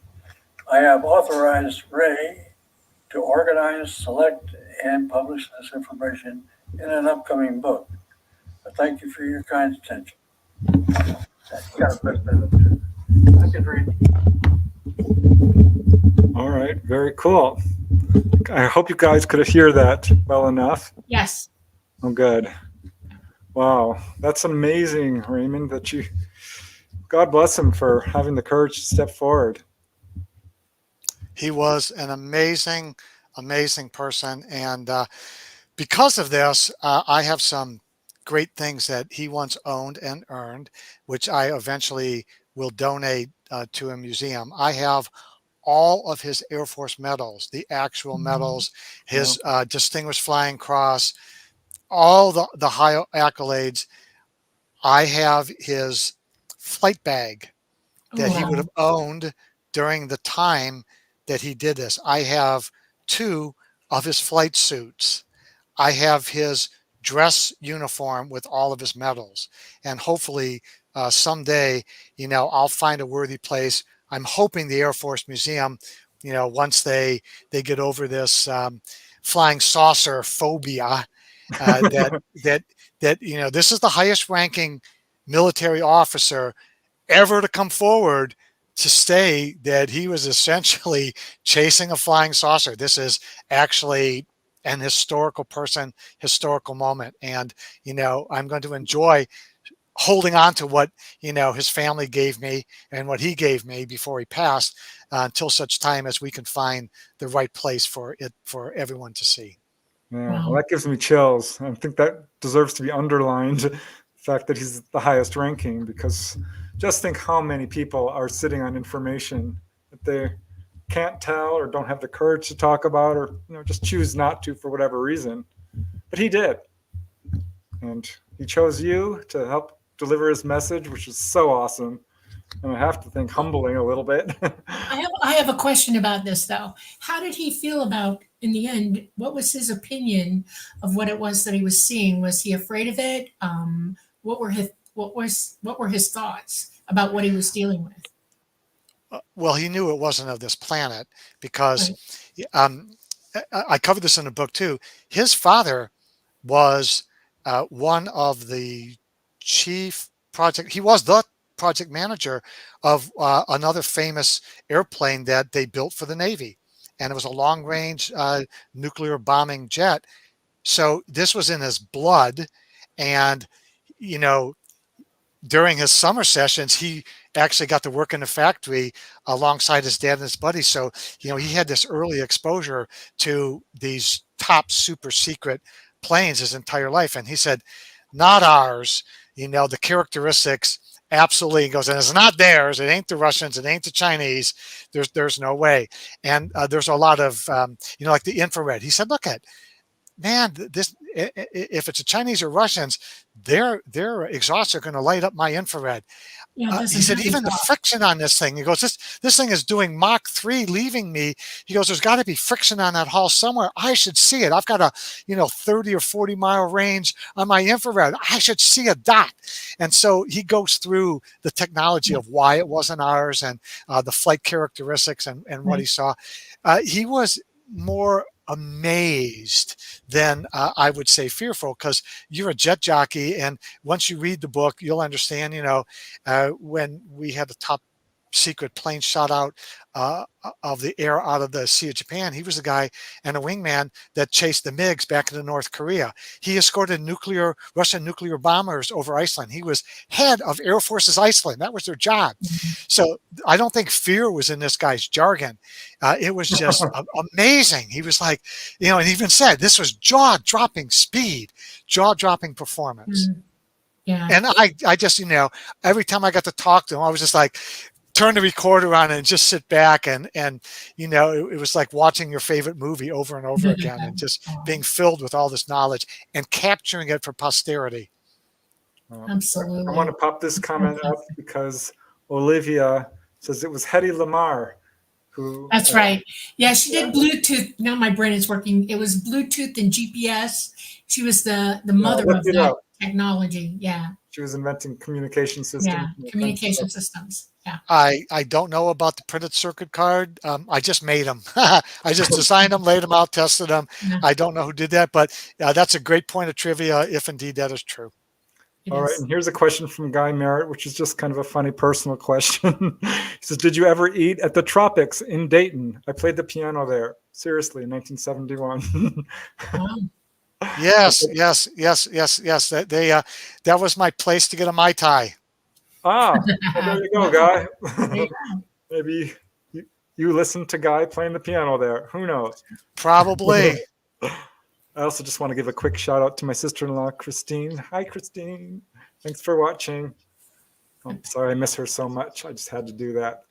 I have authorized Ray to organize, select, and publish this information in an upcoming book. I thank you for your kind attention. I can read. All right, very cool. I hope you guys could hear that well enough. Yes. Oh, good. Wow, that's amazing, Raymond, God bless him for having the courage to step forward. He was an amazing, amazing person. And because of this, I have some great things that he once owned and earned, which I eventually will donate to a museum. I have all of his Air Force medals, the actual medals, his Distinguished Flying Cross, all the high accolades. I have his flight bag that he would have owned during the time that he did this. I have 2 of his flight suits. I have his dress uniform with all of his medals. And hopefully someday, I'll find a worthy place. I'm hoping the Air Force Museum, once they get over this flying saucer phobia, that this is the highest ranking military officer ever to come forward to say that he was essentially chasing a flying saucer. This is actually an historical moment. And, I'm going to enjoy holding on to what, his family gave me and what he gave me before he passed, until such time as we can find the right place for it for everyone to see. Yeah, well, Wow. that gives me chills. I think that deserves to be underlined, the fact that he's the highest ranking, because just think how many people are sitting on information that they can't tell or don't have the courage to talk about, or just choose not to for whatever reason. But he did. And he chose you to help deliver his message, which is so awesome. And I have to think humbling a little bit. I have a question about this though. How did he feel about, in the end, what was his opinion of what it was that he was seeing? Was he afraid of it? What were his thoughts about what he was dealing with? Well, he knew it wasn't of this planet because Right. I covered this in the book too. His father was one of the chief project. He was the project manager of another famous airplane that they built for the Navy, and it was a long-range nuclear bombing jet. So this was in his blood, and you know, during his summer sessions, he actually got to work in the factory alongside his dad and his buddies. So, he had this early exposure to these top super secret planes his entire life. And he said, not ours, the characteristics absolutely. He goes, and it's not theirs. It ain't the Russians. It ain't the Chinese. There's no way. And there's a lot of, like the infrared. He said, look at, man, this, if it's the Chinese or Russians, their exhausts are going to light up my infrared. Yeah, it He doesn't said, have even the thought. friction on this thing, he goes, this thing is doing Mach 3 leaving me. He goes, there's got to be friction on that hull somewhere. I should see it. I've got a, 30 or 40 mile range on my infrared. I should see a dot. And so he goes through the technology of why it wasn't ours and the flight characteristics and what he saw. He was more amazed than I would say fearful, because you're a jet jockey, and once you read the book, you'll understand. When we had the top secret plane shot out of the air out of the Sea of Japan, he was the guy and a wingman that chased the MiGs back into North Korea. He escorted Russian nuclear bombers over Iceland. He was head of Air Forces Iceland. That was their job. So I don't think fear was in this guy's jargon. It was just amazing. He was like, and he even said this was jaw-dropping speed, jaw-dropping performance. Yeah. And I just, every time I got to talk to him, I was just like, turn the recorder on and just sit back and it was like watching your favorite movie over and over again, and just being filled with all this knowledge and capturing it for posterity. Absolutely. I want to pop this comment up because Olivia says it was Hedy Lamarr who. That's right. Yeah, she did Bluetooth. Now my brain is working. It was Bluetooth and GPS. She was the mother of that technology. Yeah. She was inventing communication systems. Yeah, communication systems. Yeah. I don't know about the printed circuit card. I just made them. I just designed them, laid them out, tested them. Yeah. I don't know who did that, but that's a great point of trivia if indeed that is true. All right, and here's a question from Guy Merritt, which is just kind of a funny personal question. He says, did you ever eat at the Tropics in Dayton? I played the piano there. Seriously, in 1971. Wow. Yes. That was my place to get a Mai Tai. Well, there you go, Guy. There you go. Maybe you listened to Guy playing the piano there. Who knows? Probably. I also just want to give a quick shout out to my sister-in-law, Christine. Hi, Christine. Thanks for watching. I'm sorry I miss her so much. I just had to do that.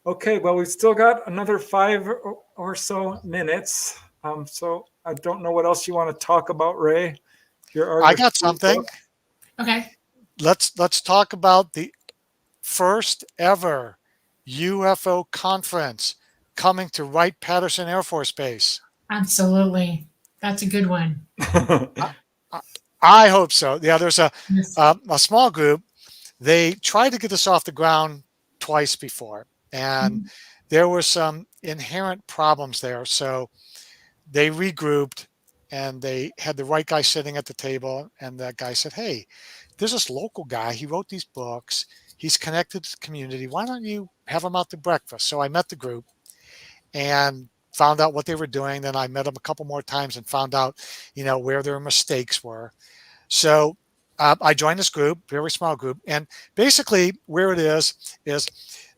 Okay, well, we've still got another 5 or so minutes. So I don't know what else you want to talk about, Ray. I got something. Okay. Let's talk about the first ever UFO conference coming to Wright-Patterson Air Force Base. Absolutely. That's a good one. I hope so. Yeah, there's a small group. They tried to get this off the ground twice before, and there were some inherent problems there. So they regrouped, and they had the right guy sitting at the table, and that guy said, hey, there's this local guy. He wrote these books. He's connected to the community. Why don't you have him out to breakfast? So I met the group and found out what they were doing. Then I met them a couple more times and found out, where their mistakes were. So I joined this group, very small group, and basically where it is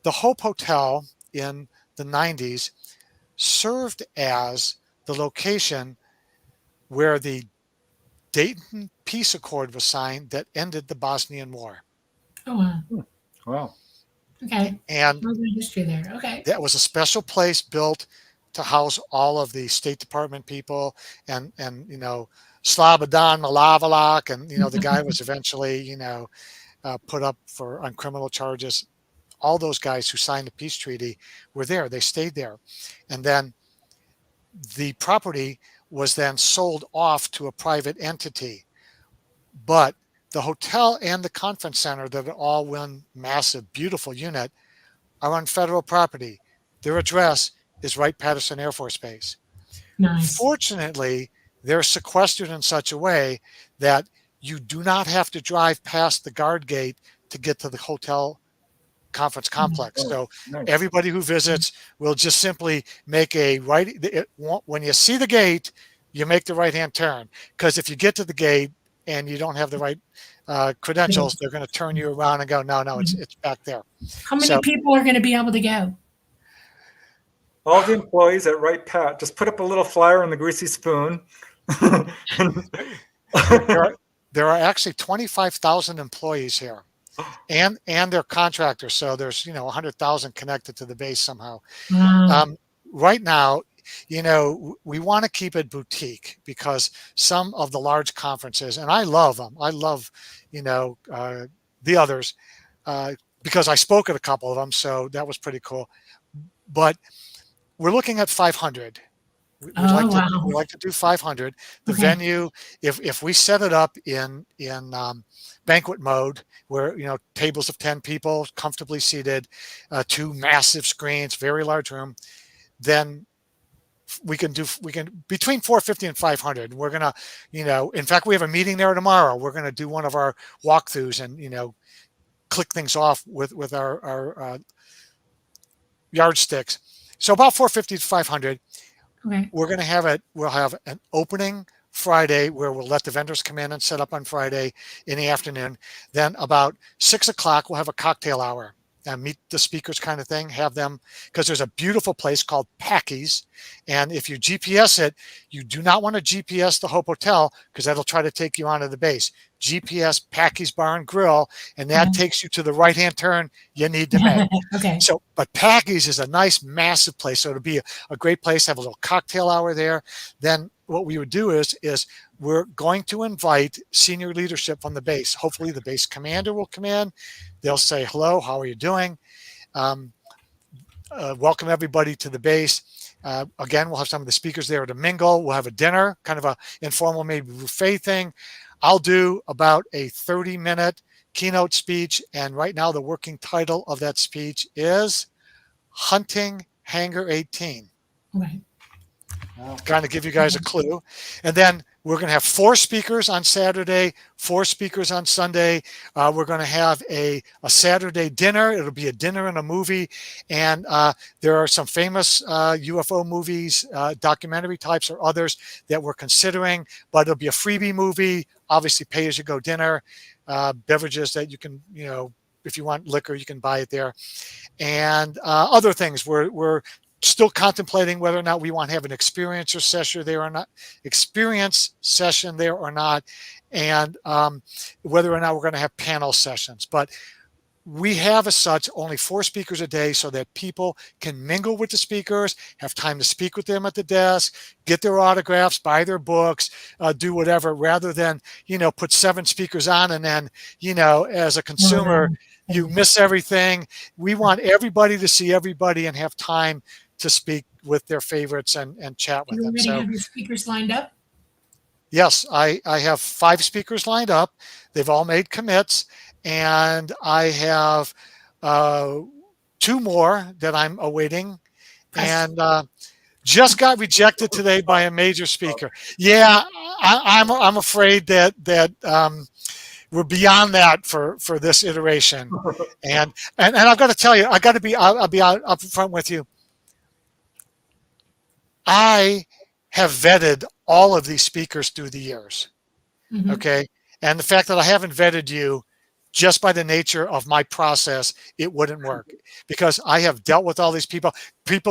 the Hope Hotel in the 90s served as the location where the Dayton Peace Accord was signed that ended the Bosnian War. Oh, wow. Wow. Okay. And A little history there. Okay. that was a special place built to house all of the State Department people and Slobodan Milosevic, and the guy was eventually put up on criminal charges. All those guys who signed the peace treaty were there. They stayed there, and then the property was then sold off to a private entity. But the hotel and the conference center, that are all one massive, beautiful unit, are on federal property. Their address is Wright-Patterson Air Force Base. Nice. Fortunately, they're sequestered in such a way that you do not have to drive past the guard gate to get to the hotel conference complex. So Nice. everybody who visits will just simply make a right. When you see the gate, you make the right-hand turn, because if you get to the gate and you don't have the right credentials, they're going to turn you around and go, no, it's back there. How many people are going to be able to go? All the employees at Wright-Patt, just put up a little flyer in the greasy spoon. There are actually 25,000 employees here, and they're contractors. So there's 100,000 connected to the base somehow. Right now, we want to keep it boutique, because some of the large conferences, and I love them. I love the others because I spoke at a couple of them, so that was pretty cool. But we're looking at 500. We like to do 500. The venue, if we set it up in banquet mode, where tables of 10 people comfortably seated, 2 massive screens, very large room, then we can between 450 and 500. We're gonna, in fact, we have a meeting there tomorrow. We're gonna do one of our walkthroughs and click things off with our yardsticks. So about 450 to 500. Okay. We're going to have it. We'll have an opening Friday where we'll let the vendors come in and set up on Friday in the afternoon. Then about 6 o'clock, we'll have a cocktail hour. Meet the speakers kind of thing, have them, because there's a beautiful place called Packy's. And if you GPS it, you do not want to GPS the Hope Hotel, because that'll try to take you onto the base. GPS Packy's Bar and Grill, and that takes you to the right-hand turn you need to make. Okay. So, but Packy's is a nice, massive place. So it'll be a great place to have a little cocktail hour there. Then what we would do is we're going to invite senior leadership from the base. Hopefully the base commander will come in. They'll say, hello, how are you doing? Welcome everybody to the base. Again, we'll have some of the speakers there to mingle. We'll have a dinner, kind of a informal, maybe buffet thing. I'll do about a 30-minute keynote speech. And right now the working title of that speech is Hunting Hangar 18. Right. Kind of give you guys a clue. And then we're going to have 4 speakers on Saturday, 4 speakers on Sunday. We're going to have a Saturday dinner. It'll be a dinner and a movie. And there are some famous UFO movies, documentary types or others that we're considering, but it'll be a freebie movie, obviously pay-as-you-go dinner, beverages that you can, if you want liquor, you can buy it there. And other things we're still contemplating whether or not we want to have an experience session there or not, and whether or not we're going to have panel sessions. But we have as such only 4 speakers a day, so that people can mingle with the speakers, have time to speak with them at the desk, get their autographs, buy their books, do whatever, rather than, put 7 speakers on and then, as a consumer, you miss everything. We want everybody to see everybody and have time to speak with their favorites and chat with them. You already have your speakers lined up? Yes, I have 5 speakers lined up. They've all made commits, and I have 2 more that I'm awaiting, and just got rejected today by a major speaker. Yeah, I'm afraid that we're beyond that for this iteration, and I've got to tell you, I'll be out up front with you. I have vetted all of these speakers through the years. Okay. And the fact that I haven't vetted you, just by the nature of my process, it wouldn't work, because I have dealt with all these people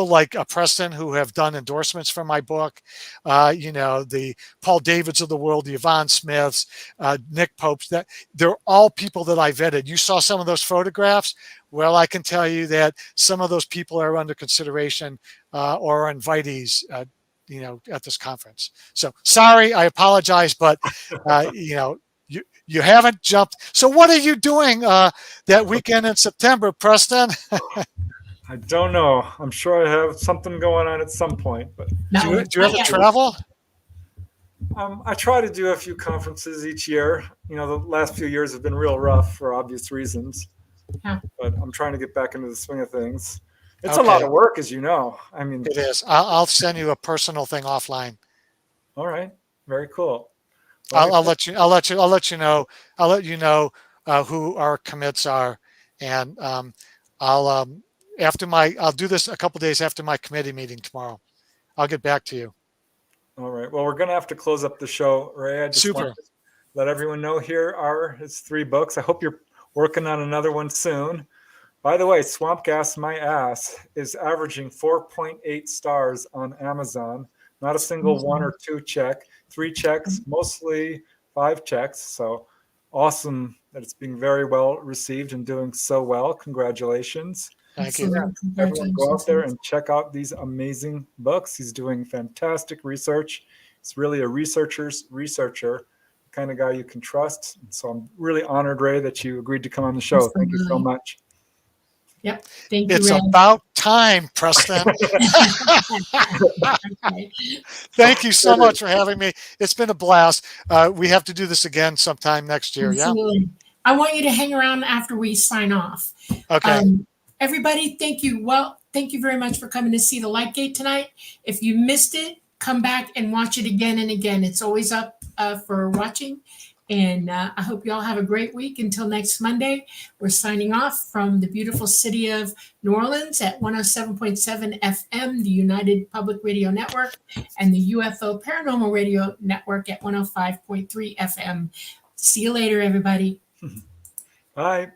like Preston, who have done endorsements for my book, the Paul Davids of the world, the Yvonne Smiths, Nick Popes, that they're all people that I vetted. You saw some of those photographs. Well, I can tell you that some of those people are under consideration or invitees, at this conference. So sorry, I apologize, but you haven't jumped. So what are you doing that weekend in September, Preston? I don't know. I'm sure I have something going on at some point, but Do you have to travel? I try to do a few conferences each year. The last few years have been real rough for obvious reasons, Yeah. but I'm trying to get back into the swing of things. It's Okay. a lot of work, as you know. I mean, It is. I'll send you a personal thing offline. all right, very cool. Well, I'll let you know who our commits are, and I'll do this a couple days after my committee meeting tomorrow. I'll get back to you. all right. Well, we're going to have to close up the show, Ray. I just Super. want to let everyone know here are his 3 books. I hope you're working on another one soon. By the way, Swamp Gas My Ass is averaging 4.8 stars on Amazon. Not a single 1 or 2 check, 3 checks, mostly 5 checks. So awesome that it's being very well received and doing so well. Congratulations. Thank you. Everyone go out there and check out these amazing books. He's doing fantastic research. He's really a researcher's researcher, the kind of guy you can trust. So I'm really honored, Ray, that you agreed to come on the show. Thank you so much. Yep. Thank you, It's Ray. about time, Preston. Okay. Thank you so much for having me. It's been a blast. We have to do this again sometime next year. Yeah. Absolutely. I want you to hang around after we sign off. Okay. Everybody, thank you. Well, thank you very much for coming to see the Lightgate tonight. If you missed it, come back and watch it again and again. It's always up for watching. And I hope you all have a great week. Until next Monday, we're signing off from the beautiful city of New Orleans at 107.7 FM, the United Public Radio Network, and the UFO Paranormal Radio Network at 105.3 FM. See you later, everybody. Bye.